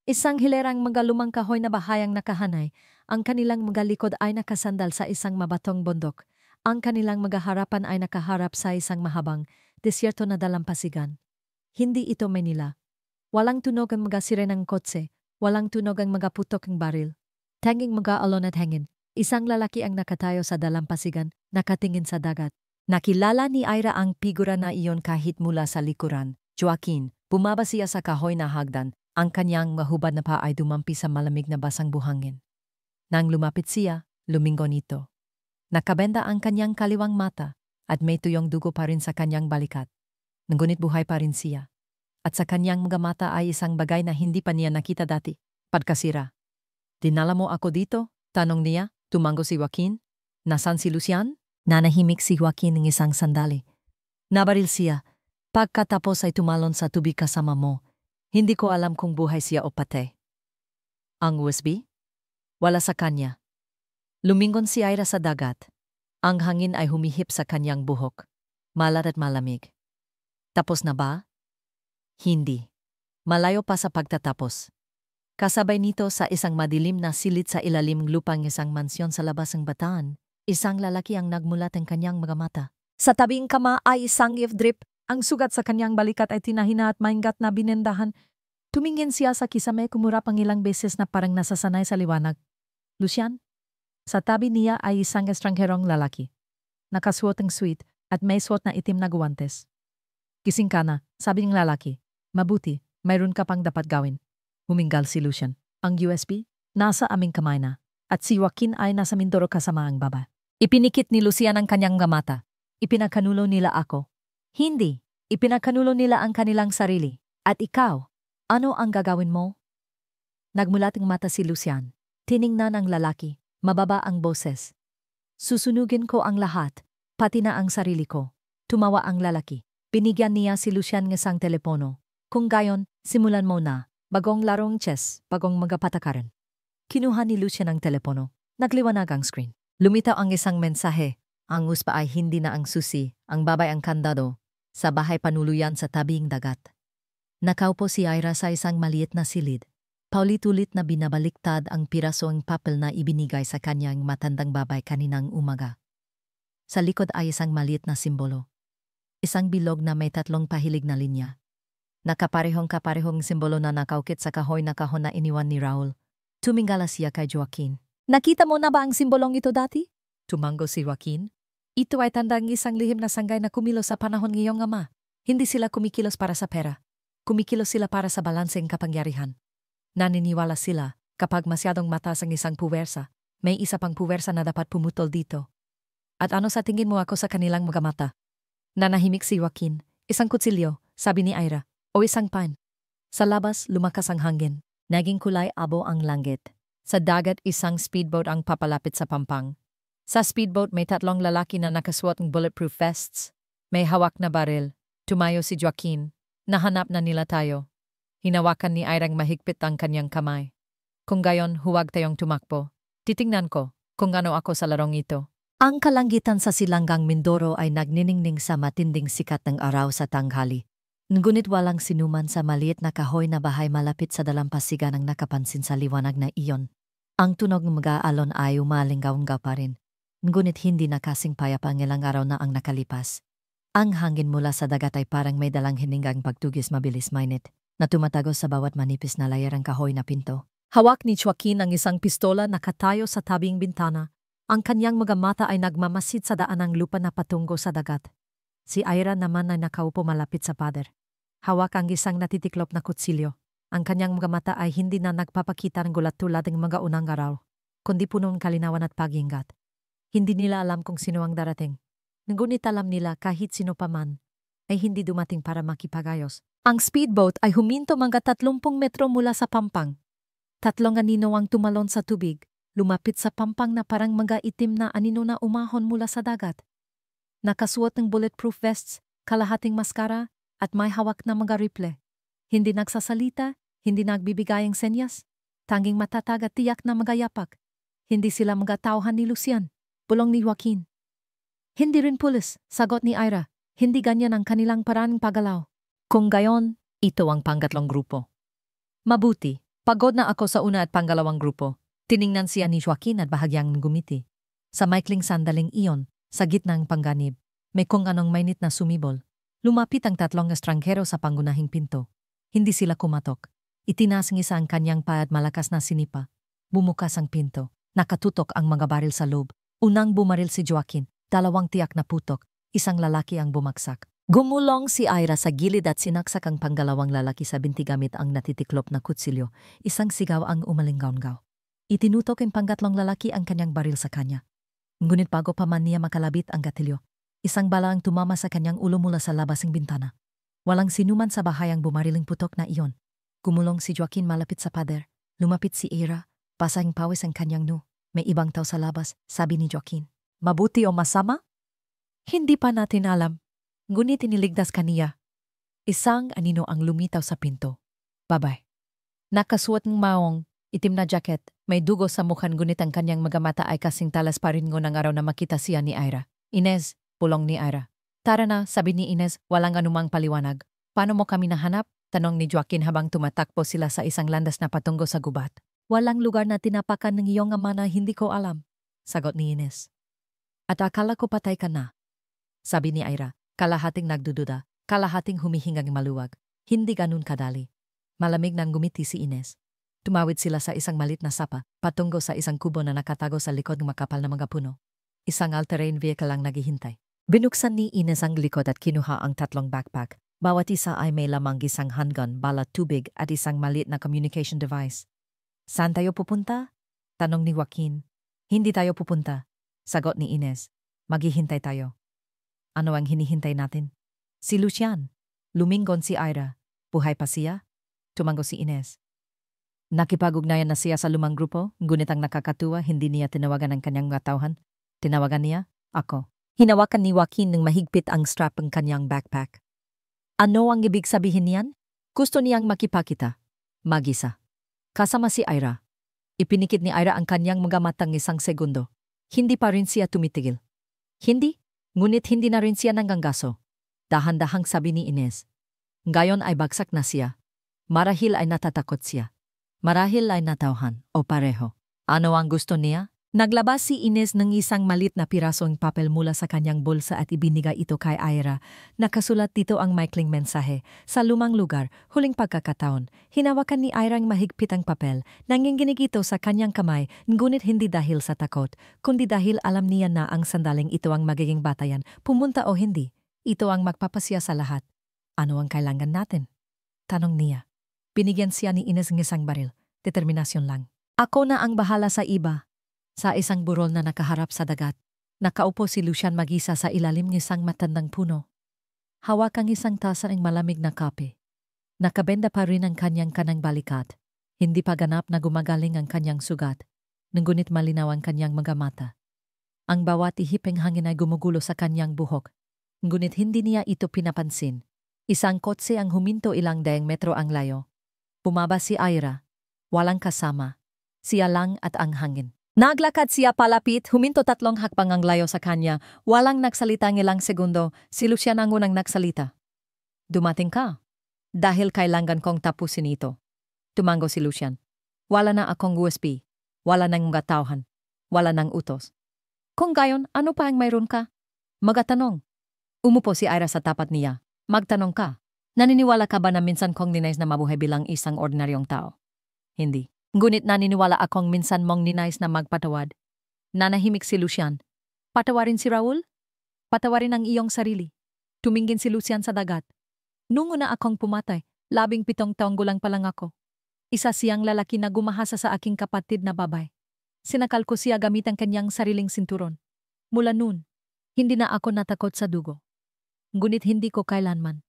Isang hilerang mga lumang kahoy na bahayang nakahanay, ang kanilang mga likod ay nakasandal sa isang mabatong bundok. Ang kanilang mga harapan ay nakaharap sa isang mahabang, disyerto na dalampasigan. Hindi ito Manila. Walang tunog ang mga sirenang kotse, walang tunog ang mga putok ng baril. Tanging mga alon at hangin. Isang lalaki ang nakatayo sa dalampasigan, nakatingin sa dagat. Nakilala ni Ira ang figura na iyon kahit mula sa likuran. Joaquin, bumaba siya sa kahoy na hagdan, ang kanyang mahubad na paa ay dumampi sa malamig na basang buhangin. Nang lumapit siya, lumingon ito. Nakabenda ang kanyang kaliwang mata at may tuyong dugo pa rin sa kanyang balikat. Ngunit buhay pa rin siya. At sa kanyang mga mata ay isang bagay na hindi pa niya nakita dati, pagkasira. Dinala mo ako dito? Tanong niya, tumango si Joaquin. Nasaan si Lucian? Nanahimik si Joaquin ng isang sandali. Nabaril siya. Pagkatapos ay tumalon sa tubig kasama mo. Hindi ko alam kung buhay siya o patay. Ang USB? Wala sa kanya. Lumingon si Ira sa dagat. Ang hangin ay humihip sa kanyang buhok. Malat at malamig. Tapos na ba? Hindi. Malayo pa sa pagtatapos. Kasabay nito sa isang madilim na silid sa ilalim lupang isang mansyon sa labas ng Bataan, isang lalaki ang nagmulat ang kanyang mga mata. Sa tabing kama ay isang if-drip. Ang sugat sa kanyang balikat ay tinahina at maingat na binendahan. Tumingin siya sa kisame kumurap ang ilang beses na parang nasasanay sa liwanag. Lucian? Sa tabi niya ay isang estrangherong lalaki. Nakasuot ng suit at may suot na itim na guwantes. Gising ka na, sabi ng lalaki. Mabuti, mayroon ka pang dapat gawin. Humingal si Lucian. Ang USB? Nasa aming kamay na. At si Joaquin ay nasa Mindoro kasama ang baba. Ipinikit ni Lucian ang kanyang mata. Ipinakanulo nila ako. Hindi. Ipinakanulo nila ang kanilang sarili. At ikaw, ano ang gagawin mo? Nagmulat ang mata si Lucian. Tiningnan ang lalaki, mababa ang boses. Susunugin ko ang lahat, pati na ang sarili ko. Tumawa ang lalaki. Binigyan niya si Lucian ng isang telepono. Kung gayon, simulan mo na. Bagong larong chess, bagong magapatakaran. Kinuha ni Lucian ang telepono. Nagliwanag ang screen. Lumitaw ang isang mensahe. Ang uspa ay hindi na ang susi, ang babay ang kandado. Sa bahay panuluyan sa tabing dagat. Nakaupo si Ira sa isang maliit na silid. Paulit-ulit na binabaliktad ang pirasong papel na ibinigay sa kanyang matandang babay kaninang umaga. Sa likod ay isang maliit na simbolo. Isang bilog na may 3 pahilig na linya. Nakaparehong-kaparehong simbolo na nakaukit sa kahoy na kahon na iniwan ni Raul. Tumingala siya kay Joaquin. Nakita mo na ba ang simbolong ito dati? Tumango si Joaquin. Ito ay tandang isang lihim na sanggay na kumilos sa panahon ng iyong ama. Hindi sila kumikilos para sa pera. Kumikilos sila para sa balanseng kapangyarihan. Naniniwala sila, kapag masyadong mataas ang isang puwersa, may isa pang puwersa na dapat pumutol dito. At ano sa tingin mo ako sa kanilang mga mata? Nanahimik si Joaquin. Isang kutsilyo, sabi ni Ira, o isang pan. Sa labas, lumakas ang hangin. Naging kulay abo ang langit. Sa dagat, isang speedboat ang papalapit sa pampang. Sa speedboat, may 3 lalaki na nakasuot ng bulletproof vests. May hawak na baril. Tumayo si Joaquin. Nahanap na nila tayo. Hinawakan ni Ira mahigpit ang kanyang kamay. Kung gayon, huwag tayong tumakbo. Titingnan ko kung ano ako sa larong ito. Ang kalangitan sa Silanggang Mindoro ay nagniningning sa matinding sikat ng araw sa tanghali. Ngunit walang sinuman sa maliit na kahoy na bahay malapit sa dalampasigan ang nakapansin sa liwanag na iyon. Ang tunog ng mga alon ay umalinggaw-nggaw pa rin. Ngunit hindi na kasing payapa ang ilang araw na ang nakalipas. Ang hangin mula sa dagat ay parang may dalang hiningang pagtugis mabilis mainit na tumatagos sa bawat manipis na layar ng kahoy na pinto. Hawak ni Joaquin ang isang pistola na nakatayo sa tabing bintana. Ang kanyang mga mata ay nagmamasid sa daan ng lupa na patungo sa dagat. Si Ira naman ay nakaupo malapit sa pader. Hawak ang isang natitiklop na kutsilyo. Ang kanyang mga mata ay hindi na nagpapakita ng gulat tulad ng mga unang araw, kundi punong kalinawan at pag-iingat. Hindi nila alam kung sino ang darating. Ngunit alam nila kahit sino pa man ay hindi dumating para makipagayos. Ang speedboat ay huminto mga 30 metro mula sa pampang. 3 anino ang tumalon sa tubig, lumapit sa pampang na parang mga itim na anino na umahon mula sa dagat. Nakasuot ng bulletproof vests, kalahating maskara, at may hawak na mga rifle. Hindi nagsasalita, hindi nagbibigay ng senyas. Tanging matatag at tiyak na mga yapak. Hindi sila mga tauhan ni Lucian, bulong ni Joaquin. Hindi rin pulis, sagot ni Ira. Hindi ganyan ang kanilang paraan ng paggalaw. Kung gayon, ito ang pangatlong grupo. Mabuti, pagod na ako sa una at pangalawang grupo. Tiningnan siya ni Joaquin at bahagyang gumiti. Sa maikling sandaling iyon, sa gitna ng pangganib, may kung anong mainit na sumibol. Lumapit ang 3 estranghero sa pangunahing pinto. Hindi sila kumatok. Itinaas ng isa ang kanyang paa at malakas na sinipa. Bumukas ang pinto. Nakatutok ang mga baril sa loob. Unang bumaril si Joaquin, 2 tiyak na putok, isang lalaki ang bumagsak. Gumulong si Ira sa gilid at sinaksak ang panggalawang lalaki sa binti gamit ang natitiklop na kutsilyo. Isang sigaw ang umalinggaw-nggaw. Itinutok ang pangatlong lalaki ang kanyang baril sa kanya. Ngunit bago pa man niya makalabit ang gatilyo, isang bala ang tumama sa kanyang ulo mula sa labas ng bintana. Walang sinuman sa bahay ang bumariling putok na iyon. Gumulong si Joaquin malapit sa pader. Lumapit si Ira. Pasahing pawis ang kanyang no. May ibang tao sa labas, sabi ni Joaquin. Mabuti o masama? Hindi pa natin alam. Ngunit iniligtas kaniya. Isang anino ang lumitaw sa pinto. Babay. Nakasuot ng maong, itim na jacket, may dugo sa mukhan ngunit ang kanyang mga mata ay kasing talas pa rin ng araw na makita siya ni Ira. Inez, pulong ni Ira. Tara na, sabi ni Inez, walang anumang paliwanag. Paano mo kami nahanap? Tanong ni Joaquin habang tumatakbo sila sa isang landas na patungo sa gubat. Walang lugar na tinapakan ng iyong ama na hindi ko alam, sagot ni Inez. At akala ko patay ka na, sabi ni Ira. Kalahating nagdududa, kalahating humihingang maluwag. Hindi ganun kadali. Malamig nang gumiti si Inez. Tumawid sila sa isang malit na sapa, patungo sa isang kubo na nakatago sa likod ng makapal na mga puno. Isang all-terrain vehicle ang naghihintay. Binuksan ni Inez ang likod at kinuha ang 3 backpack. Bawat isa ay may lamang isang handgun, bala tubig at isang maliit na communication device. Saan tayo pupunta? Tanong ni Joaquin. Hindi tayo pupunta, sagot ni Inez. Maghihintay tayo. Ano ang hinihintay natin? Si Lucian. Lumingon si Ira. Buhay pa siya? Tumango si Inez. Nakipag-ugnayan na siya sa lumang grupo, ngunit ang nakakatuwa, hindi niya tinawagan ang kanyang mga tauhan. Tinawagan niya, ako. Hinawakan ni Joaquin ng mahigpit ang strap ng kanyang backpack. Ano ang ibig sabihin niyan? Gusto niyang makipakita. Mag-isa. Kasama si Ira. Ipinikit ni Ira ang kanyang mga matang isang segundo. Hindi pa rin siya tumitigil. Hindi, ngunit hindi na rin siya nanganggaso. Dahan-dahang sabi ni Ines. Ngayon ay bagsak na siya. Marahil ay natatakot siya. Marahil ay natauhan o pareho. Ano ang gusto niya? Naglabas si Ines ng isang malit na pirasong papel mula sa kanyang bulsa at ibinigay ito kay Ira. Nakasulat dito ang maikling mensahe. Sa lumang lugar, huling pagkakataon, hinawakan ni Ira ang mahigpit ang papel. Nanginginig ito sa kanyang kamay, ngunit hindi dahil sa takot, kundi dahil alam niya na ang sandaling ito ang magiging batayan, pumunta o hindi. Ito ang magpapasya sa lahat. Ano ang kailangan natin? Tanong niya. Binigyan siya ni Ines ng isang baril. Determinasyon lang. Ako na ang bahala sa iba. Sa isang burol na nakaharap sa dagat, nakaupo si Lucian mag-isa sa ilalim ng isang matandang puno. Hawak ang isang tasa ng malamig na kape. Nakabenda pa rin ang kanyang kanang balikat. Hindi pa ganap na gumagaling ang kanyang sugat. Ngunit malinaw ang kanyang mga mata. Ang bawat ihipeng hangin ay gumugulo sa kanyang buhok. Ngunit hindi niya ito pinapansin. Isang kotse ang huminto ilang daang metro ang layo. Bumaba si Ira. Walang kasama. Siya lang at ang hangin. Naglakad siya palapit, huminto 3 hakbang ang layo sa kanya. Walang nagsalita ng ilang segundo. Si Lucian ang unang nagsalita. Dumating ka. Dahil kailangan kong tapusin ito. Tumango si Lucian. Wala na akong USB. Wala nang mga tauhan. Wala nang utos. Kung gayon, ano pa ang mayroon ka? Magatanong. Umupo si Ira sa tapat niya. Magtanong ka. Naniniwala ka ba na minsan kong ninais na mabuhay bilang isang ordinaryong tao? Hindi. Ngunit naniniwala akong minsan mong ninais na magpatawad. Nanahimik si Lucian. Patawarin si Raul? Patawarin ang iyong sarili. Tumingin si Lucian sa dagat. Nung una akong pumatay, 17 taong gulang pa lang ako. Isa siyang lalaki na gumahasa sa aking kapatid na babay. Sinakal ko siya gamit ang kanyang sariling sinturon. Mula noon, hindi na ako natakot sa dugo. Ngunit hindi ko kailanman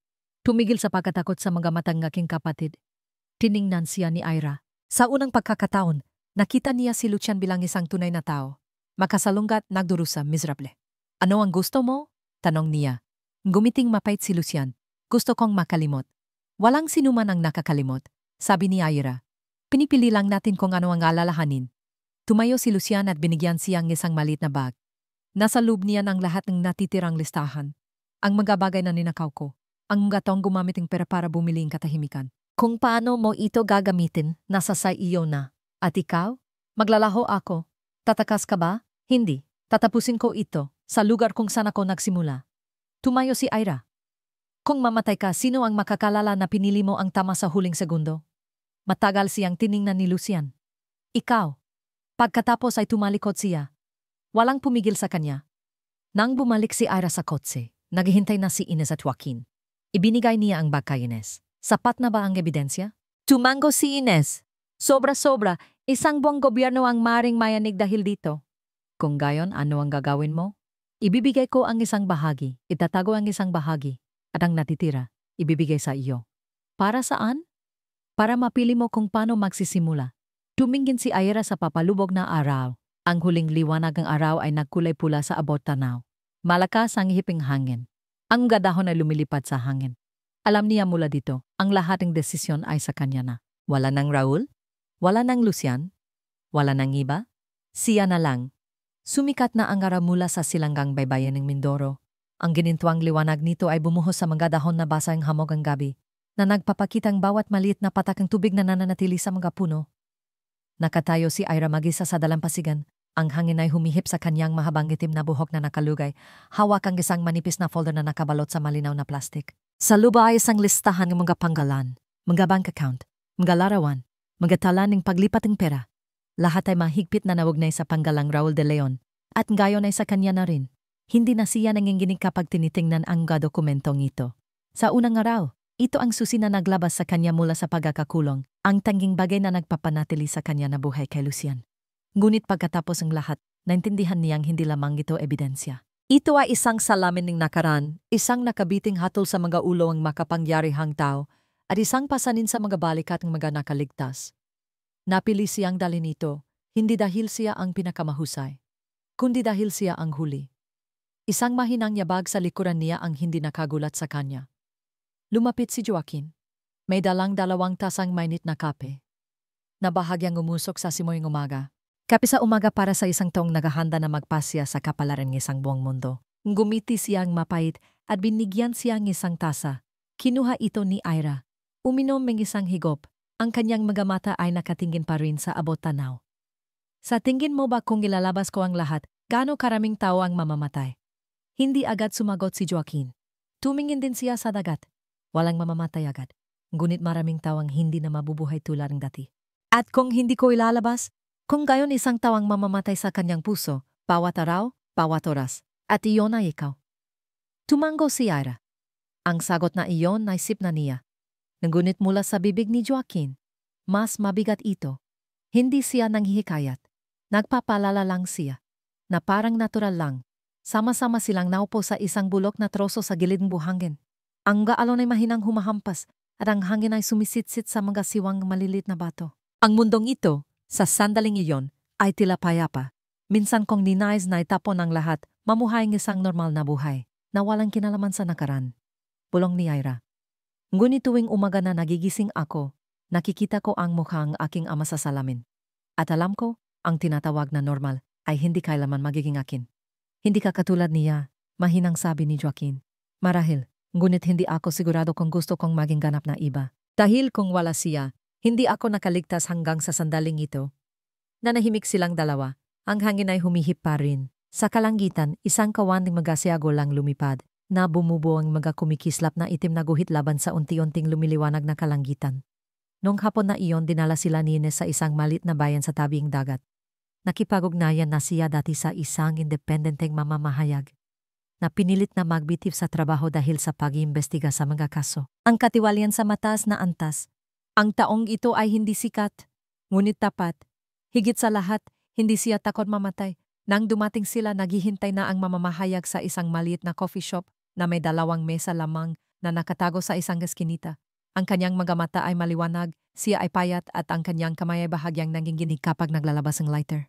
tumigil sa pagkatakot sa mga matang aking kapatid. Tiningnan siya ni Ira. Sa unang pagkakataon, nakita niya si Lucian bilang isang tunay na tao. Makasalunggat, nagdurusa, miserable. Ano ang gusto mo? Tanong niya. Gumiting mapait si Lucian. Gusto kong makalimot. Walang sinuman ang nakakalimot, sabi ni Ira. Pinipili lang natin kung ano ang alalahanin. Tumayo si Lucian at binigyan siyang isang maliit na bag. Nasa loob niya ang lahat ng natitirang listahan. Ang mga bagay na ninakaw ko. Ang mga taong gumamit ng pera para bumili ng katahimikan. Kung paano mo ito gagamitin, nasa sa iyo na. At ikaw? Maglalaho ako. Tatakas ka ba? Hindi. Tatapusin ko ito sa lugar kung saan ako nagsimula. Tumayo si Ira. Kung mamatay ka, sino ang makakalala na pinili mo ang tama sa huling segundo? Matagal siyang tiningnan ni Lucian. Ikaw. Pagkatapos ay tumalikod siya. Walang pumigil sa kanya. Nang bumalik si Ira sa kotse, naghihintay na si Ines at Joaquin. Ibinigay niya ang bag kay Ines. Sapat na ba ang ebidensya? Tumango si Ines. Sobra-sobra, isang buong gobyerno ang maring mayanig dahil dito. Kung gayon, ano ang gagawin mo? Ibibigay ko ang isang bahagi, itatago ang isang bahagi, at ang natitira, ibibigay sa iyo. Para saan? Para mapili mo kung paano magsisimula. Tumingin si Ira sa papalubog na araw. Ang huling liwanag ng araw ay nagkulay pula sa abot tanaw. Malakas ang hiping hangin. Ang gadahon ay lumilipad sa hangin. Alam niya mula dito, ang lahat ng desisyon ay sa kanya na. Wala nang Raul, wala nang Lucian, wala nang iba. Siya na lang. Sumikat na ang araw mula sa silanggang baybayin ng Mindoro. Ang ginintuang liwanag nito ay bumuhos sa mga dahon na basa ang hamog ang gabi, na nagpapakitang bawat maliit na patak ng tubig na nananatili sa mga puno. Nakatayo si Ira mag-isa sa dalampasigan. Ang hangin ay humihip sa kanyang mahabang itim na buhok na nakalugay. Hawak ang isang manipis na folder na nakabalot sa malinaw na plastik. Sa luba ay isang listahan ng mga panggalan, mga bank account, mga larawan, mga tala ng paglipat ng pera. Lahat ay mahigpit na naugnay sa panggalang Raul de Leon. At ngayon ay sa kanya na rin. Hindi na siya nanginginig kapag tinitingnan ang dokumentong ito. Sa unang araw, ito ang susi na naglabas sa kanya mula sa pagkakakulong, ang tanging bagay na nagpapanatili sa kanya na buhay kay Lucian. Ngunit pagkatapos ng lahat, naintindihan niyang hindi lamang ito ebidensya. Ito ay isang salamin ng nakaraan, isang nakabiting hatol sa mga ulo ang makapangyarihang tao, at isang pasanin sa mga balikat ng mga nakaligtas. Napili siyang dalhin ito, hindi dahil siya ang pinakamahusay, kundi dahil siya ang huli. Isang mahinang yabag sa likuran niya ang hindi nakagulat sa kanya. Lumapit si Joaquin. May dalang 2 tasang mainit na kape, na bahagyang umusok sa simoy ng umaga. Kape sa umaga para sa isang taong naghahanda na magpasya sa kapalaran ng isang buong mundo. Gumiti siyang mapait at binigyan siya ng isang tasa. Kinuha ito ni Ira. Uminom ng isang higop. Ang kanyang mga mata ay nakatingin pa rin sa abot tanaw. Sa tingin mo ba kung ilalabas ko ang lahat, gaano karaming tao ang mamamatay? Hindi agad sumagot si Joaquin. Tumingin din siya sa dagat. Walang mamamatay agad. Ngunit maraming tao ang hindi na mabubuhay tulad ng dati. At kung hindi ko ilalabas, kung gayon isang tao ang mamamatay sa kanyang puso, bawat araw, bawat oras, at iyon ay ikaw. Tumango si Ira. Ang sagot na iyon ay sip na niya. Ngunit mula sa bibig ni Joaquin, mas mabigat ito. Hindi siya nanghihikayat. Nagpapalala lang siya, na parang natural lang. Sama-sama silang naupo sa isang bulok na troso sa gilid ng buhangin. Ang gaalon ay mahinang humahampas at ang hangin ay sumisitsit sa mga siwang malilit na bato. Ang mundong ito, sa sandaling iyon, ay tila payapa. Minsan kong ninais na itapon ang lahat, mamuhay ng isang normal na buhay, na walang kinalaman sa nakaraan. Bulong ni Ira. Ngunit tuwing umaga na nagigising ako, nakikita ko ang mukha ng aking ama sa salamin. At alam ko, ang tinatawag na normal ay hindi kailaman magiging akin. Hindi ka katulad niya, mahinang sabi ni Joaquin. Marahil, ngunit hindi ako sigurado kung gusto kong maging ganap na iba. Dahil kung wala siya, hindi ako nakaligtas hanggang sa sandaling ito. Nanahimik silang dalawa, ang hangin ay humihip pa rin. Sa kalangitan, isang kawan ng magasiago lang lumipad, na bumubuo ang mga kumikislap na itim na guhit laban sa unti-unting lumiliwanag na kalangitan. Noong hapon na iyon, dinala sila ni Ines sa isang malit na bayan sa tabing dagat. Nakipag-ugnayan na siya dati sa isang independenteng mamamahayag, na pinilit na magbitib sa trabaho dahil sa pag-iimbestiga sa mga kaso. Ang katiwalian sa mataas na antas. Ang taong ito ay hindi sikat, ngunit tapat. Higit sa lahat, hindi siya takot mamatay. Nang dumating sila, naghihintay na ang mamamahayag sa isang maliit na coffee shop na may 2 mesa lamang na nakatago sa isang eskinita. Ang kanyang mga mata ay maliwanag, siya ay payat at ang kanyang kamay ay bahagyang nanginginig kapag naglalabas ng lighter.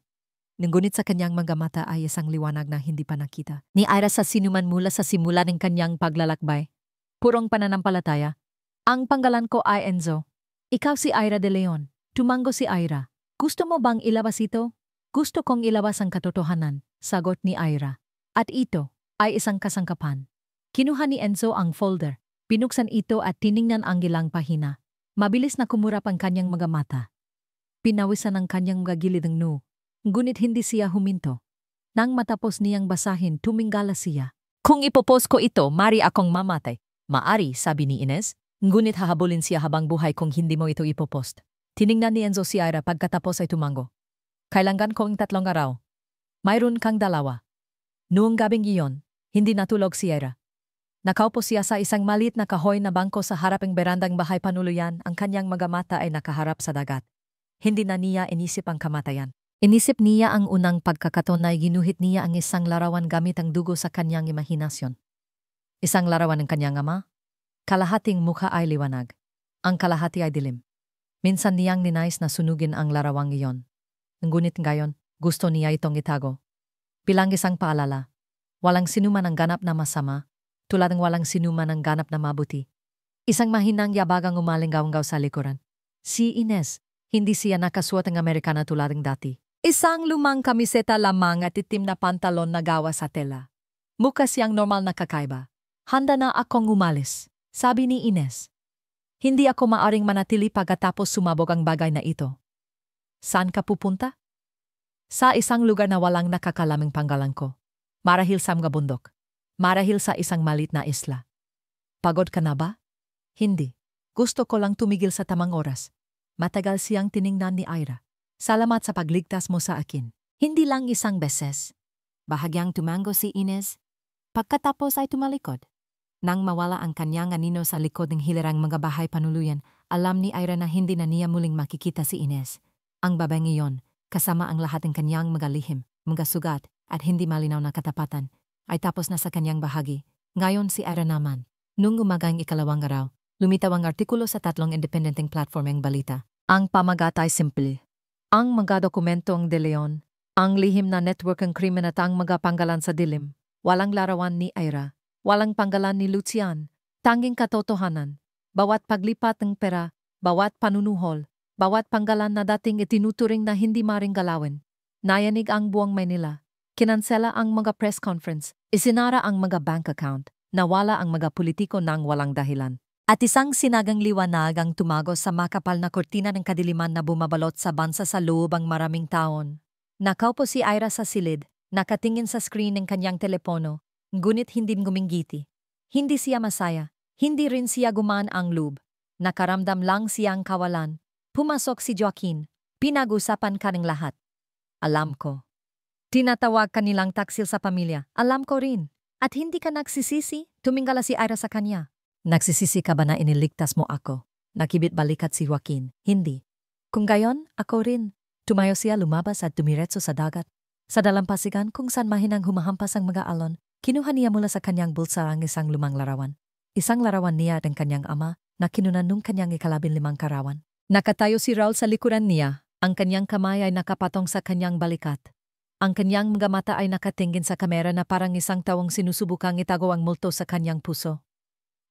Ngunit sa kanyang mga mata ay isang liwanag na hindi pa nakita ni Ira sa sinuman mula sa simula ng kanyang paglalakbay. Purong pananampalataya. Ang panggalan ko ay Enzo. Ikaw si Ira de Leon. Tumango si Ira. Gusto mo bang ilabas ito? Gusto kong ilabas ang katotohanan, sagot ni Ira. At ito ay isang kasangkapan. Kinuha ni Enzo ang folder. Pinuksan ito at tiningnan ang ilang pahina. Mabilis na kumurap ang kanyang mga mata. Pinawisan ang kanyang mga gilid ng noo. Ngunit hindi siya huminto. Nang matapos niyang basahin, tuminggala siya. Kung ipopost ko ito, mari akong mamatay. Maari, sabi ni Ines. Ngunit hahabulin siya habang buhay kung hindi mo ito ipopost. Tiningnan ni Enzo si Ira pagkatapos ay tumango. Kailangan ko ang 3 araw. Mayroon kang 2. Noong gabing iyon, hindi natulog si Ira. Nakaupo siya sa isang maliit na kahoy na bangko sa harap ng berandang bahay panuluyan, ang kanyang mga mata ay nakaharap sa dagat. Hindi na niya inisip ang kamatayan. Inisip niya ang unang pagkakataon na ginuhit niya ang isang larawan gamit ang dugo sa kanyang imahinasyon. Isang larawan ng kanyang ama. Kalahating mukha ay liwanag. Ang kalahati ay dilim. Minsan niyang ninais na sunugin ang larawang iyon. Ngunit ngayon, gusto niya itong itago. Bilang isang paalala, walang sinuman ang ganap na masama, tulad ng walang sinuman ang ganap na mabuti. Isang mahinang yabagang umalinggaw-nggaw sa likuran. Si Ines, hindi siya nakasuot ng Amerikana tulad ng dati. Isang lumang kamiseta lamang at itim na pantalon na gawa sa tela. Mukha siyang normal na kakaiba. Handa na akong umalis, sabi ni Ines. Hindi ako maaring manatili pagkatapos sumabog ang bagay na ito. Saan ka pupunta? Sa isang lugar na walang nakakalaming panggalan ko. Marahil sa mga bundok. Marahil sa isang malit na isla. Pagod ka na ba? Hindi. Gusto ko lang tumigil sa tamang oras. Matagal siyang tiningnan ni Ira. Salamat sa pagligtas mo sa akin. Hindi lang isang beses. Bahagyang tumango si Ines. Pagkatapos ay tumalikod. Nang mawala ang kanyang anino sa likod ng hilirang mga bahay panuluyan, alam ni Ira na hindi na niya muling makikita si Ines. Ang babaeng iyon, kasama ang lahat ng kanyang mga lihim, mga sugat, at hindi malinaw na katapatan, ay tapos na sa kanyang bahagi. Ngayon si Ira naman. Nung umagang 2 araw, lumitaw ang artikulo sa 3 independenteng platformeng balita. Ang pamagat ay simple. Ang mga dokumentong De Leon, ang lihim na network ng krimen at ang mga panggalan sa dilim, walang larawan ni Ira, walang panggalan ni Lucian, tanging katotohanan. Bawat paglipat ng pera, bawat panunuhol, bawat panggalan na dating itinuturing na hindi maring galawin. Nayanig ang buong Maynila. Kinansela ang mga press conference, isinara ang mga bank account, nawala ang mga politiko nang walang dahilan. At isang sinagang liwanag ang tumagos sa makapal na kortina ng kadiliman na bumabalot sa bansa sa loob ang maraming taon. Nakaupo si Ira sa silid, nakatingin sa screen ng kanyang telepono, ngunit hindi guminggiti. Hindi siya masaya, hindi rin siya gumaan ang loob. Nakaramdam lang siyang kawalan. Pumasok si Joaquin, pinag-usapan ka ng lahat. Alam ko. Tinatawag kanilang taksil sa pamilya. Alam ko rin. At hindi ka nagsisisi, tumingala si Ira sa kanya. Nagsisisi ka ba na iniligtas mo ako? Nakibit balikat si Joaquin. Hindi. Kung gayon, ako rin. Tumayo siya lumabas at dumiretso sa dagat. Sa dalampasigan kung saan mahinang humahampas ang mga alon, kinuha niya mula sa kanyang bulsa ang isang lumang larawan. Isang larawan niya ng kanyang ama na kinunan nung kanyang 15 karawan. Nakatayo si Raul sa likuran niya. Ang kanyang kamay ay nakapatong sa kanyang balikat. Ang kanyang mga mata ay nakatingin sa kamera na parang isang tawang sinusubukang itago ang multo sa kanyang puso.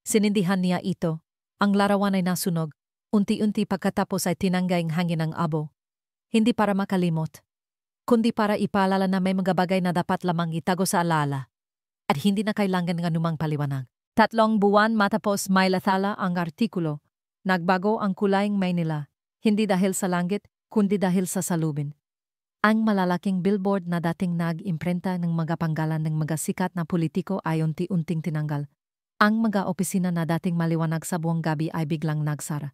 Sinindihan niya ito. Ang larawan ay nasunog. Unti-unti pagkatapos ay tinanggay ang hangin ng abo. Hindi para makalimot, kundi para ipaalala na may mga bagay na dapat lamang itago sa alaala. At hindi na kailangan ng anumang paliwanag. 3 buwan matapos may lathala ang artikulo. Nagbago ang kulay ng Maynila. Hindi dahil sa langit, kundi dahil sa salubin. Ang malalaking billboard na dating nag-imprenta ng mga panggalan ng mga sikat na politiko ay unti-unting tinanggal. Ang mga opisina na dating maliwanag sa buong gabi ay biglang nagsara.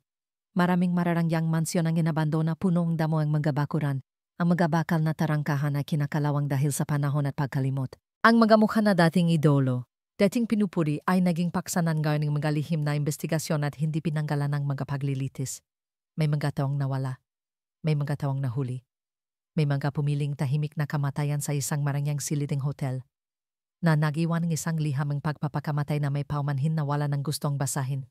Maraming mararangyang mansyon ang inabandona, punong damo ang mga bakuran. Ang mga bakal na tarangkahan ay kinakalawang dahil sa panahon at pagkalimot. Ang mga mukha na dating idolo, dating pinupuri ay naging paksanangar ng mga lihim na investigasyon at hindi pinanggalan ng mga paglilitis. May mga taong nawala. May mga taong nahuli. May mga pumiling tahimik na kamatayan sa isang marangyang siliding hotel na nagiwan ng isang lihamang pagpapakamatay na may paumanhin na wala ng gustong basahin.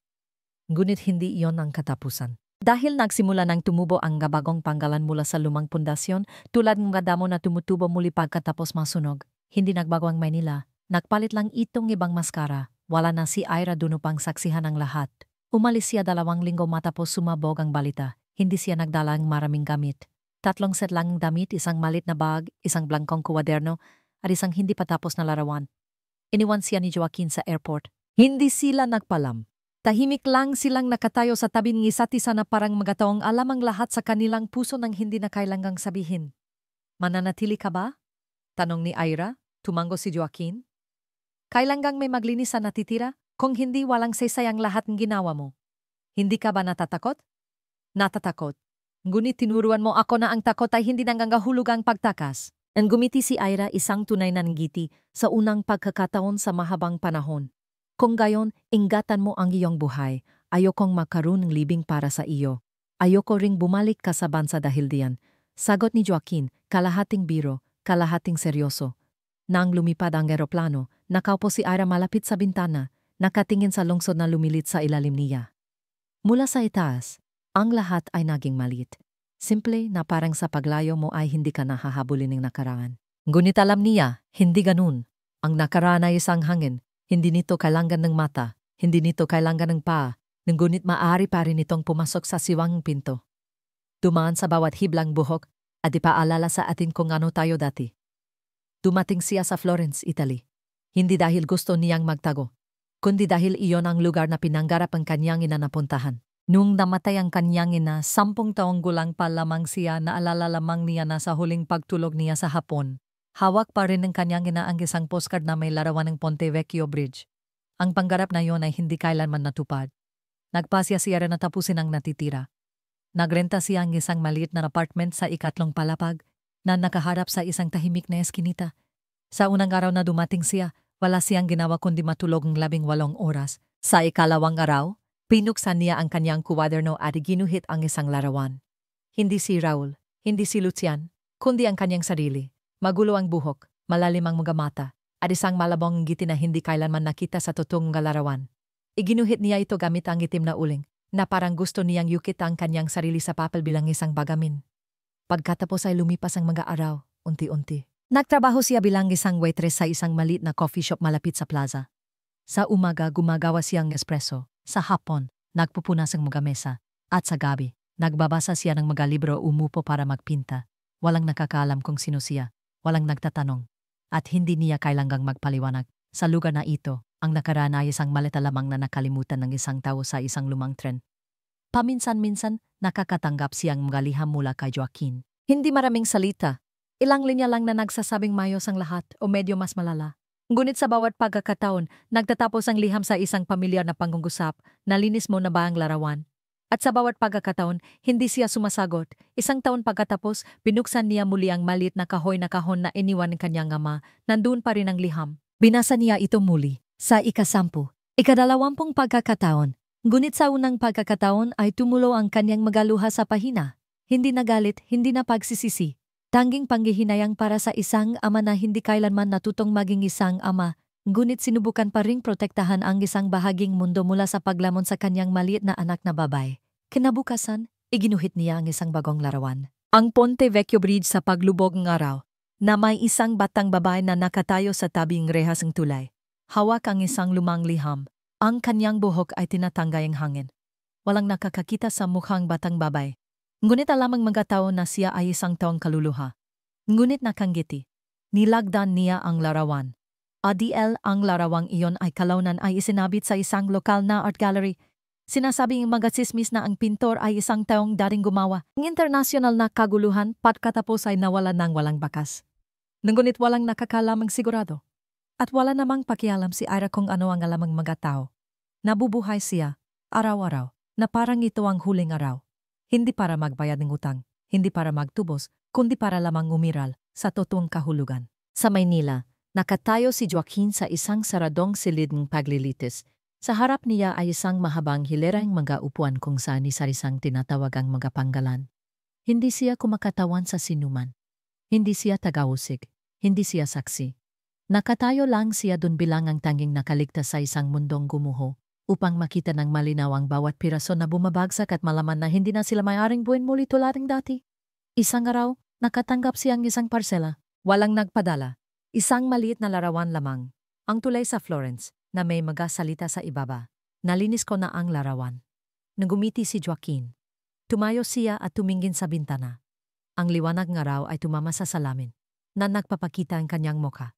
Ngunit hindi iyon ang katapusan. Dahil nagsimula ng tumubo ang bagong panggalan mula sa lumang pundasyon, tulad ng mga damo na tumutubo muli pagkatapos masunog, hindi nagbago ang Maynila. Nagpalit lang itong ibang maskara. Wala na si Ira dun upang saksihan ang lahat. Umalis siya 2 linggo matapos sumabog ang balita. Hindi siya nagdala ng maraming gamit. 3 set lang ang damit, isang malit na bag, isang blankong kuwaderno, at isang hindi patapos na larawan. Iniwan siya ni Joaquin sa airport. Hindi sila nagpalam. Tahimik lang silang nakatayo sa tabi ng isa't isa na parang mga taong alam ang lahat sa kanilang puso nang hindi na kailangang sabihin. Mananatili ka ba? Tanong ni Ira. Tumango si Joaquin. Kailangang may maglinis sa natitira? Kung hindi, walang saysay ang lahat ng ginawa mo. Hindi ka ba natatakot? Natatakot. Ngunit tinuruan mo ako na ang takot ay hindi nanggahulog ang pagtakas. Ang gumiti si Ira, isang tunay na ngiti sa unang pagkakataon sa mahabang panahon. Kung gayon, ingatan mo ang iyong buhay. Ayokong makaroon ng libing para sa iyo. Ayoko ring bumalik ka sa bansa dahil diyan. Sagot ni Joaquin, kalahating biro, kalahating seryoso. Nang lumipad ang eroplano, nakaupo si Ira malapit sa bintana, nakatingin sa lungsod na lumilit sa ilalim niya. Mula sa itaas, ang lahat ay naging malit. Simple na parang sa paglayo mo ay hindi ka nahahabulin ng nakaraan. Ngunit alam niya, hindi ganun. Ang nakaraan ay isang hangin. Hindi nito kailangan ng mata. Hindi nito kailangan ng paa. Ngunit maaari pa rin itong pumasok sa siwang pinto. Dumaan sa bawat hiblang buhok at ipaalala sa atin kung ano tayo dati. Dumating siya sa Florence, Italy. Hindi dahil gusto niyang magtago, kundi dahil iyon ang lugar na pinanggarap ang kanyang ina napuntahan. Nung namatay ang kanyang ina, 10 taong gulang pa lamang siya, naalala lamang niya na sa huling pagtulog niya sa hapon. Hawak pa rin ng kanyang ina ang isang postcard na may larawan ng Ponte Vecchio Bridge. Ang pangarap na iyon ay hindi kailanman natupad. Nagpasya siya rin na tapusin ang natitira. Nagrenta siya ang isang maliit na apartment sa 2 palapag na nakaharap sa isang tahimik na eskinita. Sa unang araw na dumating siya, wala siyang ginawa kundi matulog ng 18 oras. Sa 2nd araw, pinuksan niya ang kanyang kuwaderno at ginuhit ang isang larawan. Hindi si Raul, hindi si Lucian, kundi ang kanyang sarili. Magulo ang buhok, malalim ang mga mata, at isang malabong ngiti na hindi kailanman nakita sa totoong larawan. Iginuhit niya ito gamit ang itim na uling, na parang gusto niyang yukit ang kanyang sarili sa papel bilang isang bagamin. Pagkatapos ay lumipas ang mga araw, unti-unti. Nagtrabaho siya bilang isang waitress sa isang maliit na coffee shop malapit sa plaza. Sa umaga gumagawa siyang espresso, sa hapon, nagpupunas ng mga mesa, at sa gabi, nagbabasa siya ng mga libro o umupo para magpinta. Walang nakakaalam kung sino siya, walang nagtatanong, at hindi niya kailangang magpaliwanag. Sa lugar na ito, ang nakaraan ay isang maleta lamang na nakalimutan ng isang tao sa isang lumang tren. Paminsan-minsan, nakakatanggap siyang mga liham mula kay Joaquin. Hindi maraming salita. Ilang linya lang na nagsasabing mayos ang lahat o medyo mas malala. Ngunit sa bawat pagkakataon, nagtatapos ang liham sa isang pamilyar na pangungusap, nalinis mo na ba ang larawan? At sa bawat pagkakataon, hindi siya sumasagot. Isang taon pagkatapos, binuksan niya muli ang maliit na kahon na iniwan ng kanyang ama. Nandun pa rin ang liham. Binasa niya ito muli, sa ika-10, ika-20 pagkakataon. Ngunit sa unang pagkakataon ay tumulo ang kanyang magaluha sa pahina. Hindi nagalit, hindi na pagsisisi. Tanging panghihinayang para sa isang ama na hindi kailanman natutong maging isang ama, ngunit sinubukan pa ring protektahan ang isang bahaging mundo mula sa paglamon sa kanyang maliit na anak na babae. Kinabukasan, iginuhit niya ang isang bagong larawan. Ang Ponte Vecchio Bridge sa paglubog ng araw, na may isang batang babae na nakatayo sa tabing rehas ng tulay. Hawak ang isang lumang liham. Ang kanyang buhok ay tinatanggay ang hangin. Walang nakakakita sa mukhang batang babae. Ngunit alam ang mga tao na siya ay isang taong kaluluha. Ngunit nakangiti. Nilagdan niya ang larawan. ADL ang larawang iyon ay kalaunan ay isinabit sa isang lokal na art gallery. Sinasabing mga sismis na ang pintor ay isang taong daring gumawa. Ang internasyonal na kaguluhan pagkatapos ay nawala ng walang bakas. Ngunit walang nakakalamang sigurado. At wala namang pakialam si Ira kung ano ang alam ng mga tao. Nabubuhay siya, araw-araw, na parang ito ang huling araw. Hindi para magbayad ng utang, hindi para magtubos, kundi para lamang umiral sa totoong kahulugan. Sa Maynila, nakatayo si Joaquin sa isang saradong silid ng paglilitis. Sa harap niya ay isang mahabang hilerang mga upuan kung saan isa-isang tinatawag ang mga panggalan. Hindi siya kumakatawan sa sinuman. Hindi siya tagausig. Hindi siya saksi. Nakatayo lang siya dun bilang ang tanging nakaligtas sa isang mundong gumuho, upang makita ng malinaw ang bawat piraso na bumabagsak at malaman na hindi na sila maaaring buuin muli tulad ng dati. Isang araw, nakatanggap siyang isang parsela. Walang nagpadala. Isang maliit na larawan lamang. Ang tulay sa Florence, na may mga salita sa ibaba. Nalinis ko na ang larawan. Nagumiti si Joaquin. Tumayo siya at tumingin sa bintana. Ang liwanag ng araw ay tumama sa salamin, na nagpapakita ang kanyang mukha.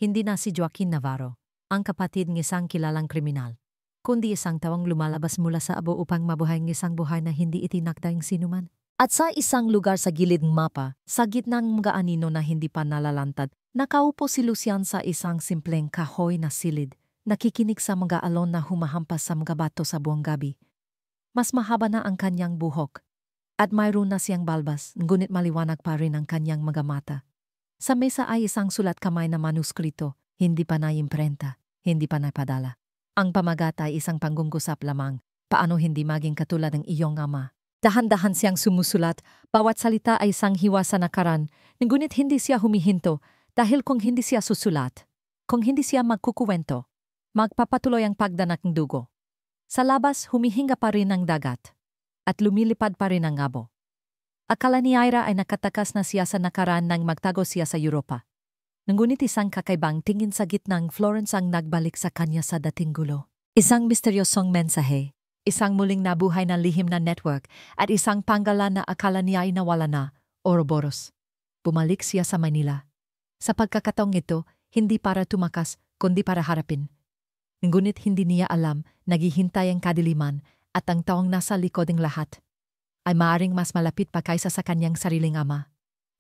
Hindi na si Joaquin Navarro, ang kapatid ng isang kilalang kriminal, kundi isang tawang lumalabas mula sa abo upang mabuhay ng isang buhay na hindi itinakda ng sinuman. At sa isang lugar sa gilid ng mapa, sa gitna ng mga anino na hindi pa nalalantad, nakaupo si Lucian sa isang simpleng kahoy na silid, nakikinig sa mga alon na humahampas sa mga bato sa buong gabi. Mas mahaba na ang kanyang buhok, at mayroon na siyang balbas, ngunit maliwanag pa rin ang kanyang mga mata. Sa mesa ay isang sulat kamay na manuskrito, hindi pa naimprenta, hindi pa napadala. Ang pamagat ay isang panggungusap lamang, paano hindi maging katulad ng iyong ama. Dahan-dahan siyang sumusulat, bawat salita ay isang hiwa sa nakaraan, ngunit hindi siya humihinto dahil kung hindi siya susulat, kung hindi siya magkukuwento, magpapatuloy ang pagdanak ng dugo. Sa labas, humihinga pa rin ang dagat, at lumilipad pa rin ang abo. Akala ni Ira ay nakatakas na siya sa nakaraan nang magtago siya sa Europa. Ngunit isang kakaibang tingin sa gitnang Florence ang nagbalik sa kanya sa dating gulo. Isang misteryosong mensahe, isang muling nabuhay na lihim na network, at isang panggalan na akala niya ay nawala na, Ouroboros. Bumalik siya sa Manila. Sa pagkakataong ito, hindi para tumakas, kundi para harapin. Ngunit hindi niya alam, naghihintay ang kadiliman, at ang taong nasa likod ng lahat ay maaring mas malapit pa kaysa sa kanyang sariling ama.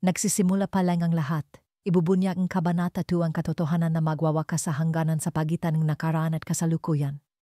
Nagsisimula pa lang ang lahat. Ibubunyag ang kabanata 2 ang katotohanan na magwawakas sa hangganan sa pagitan ng nakaraan at kasalukuyan.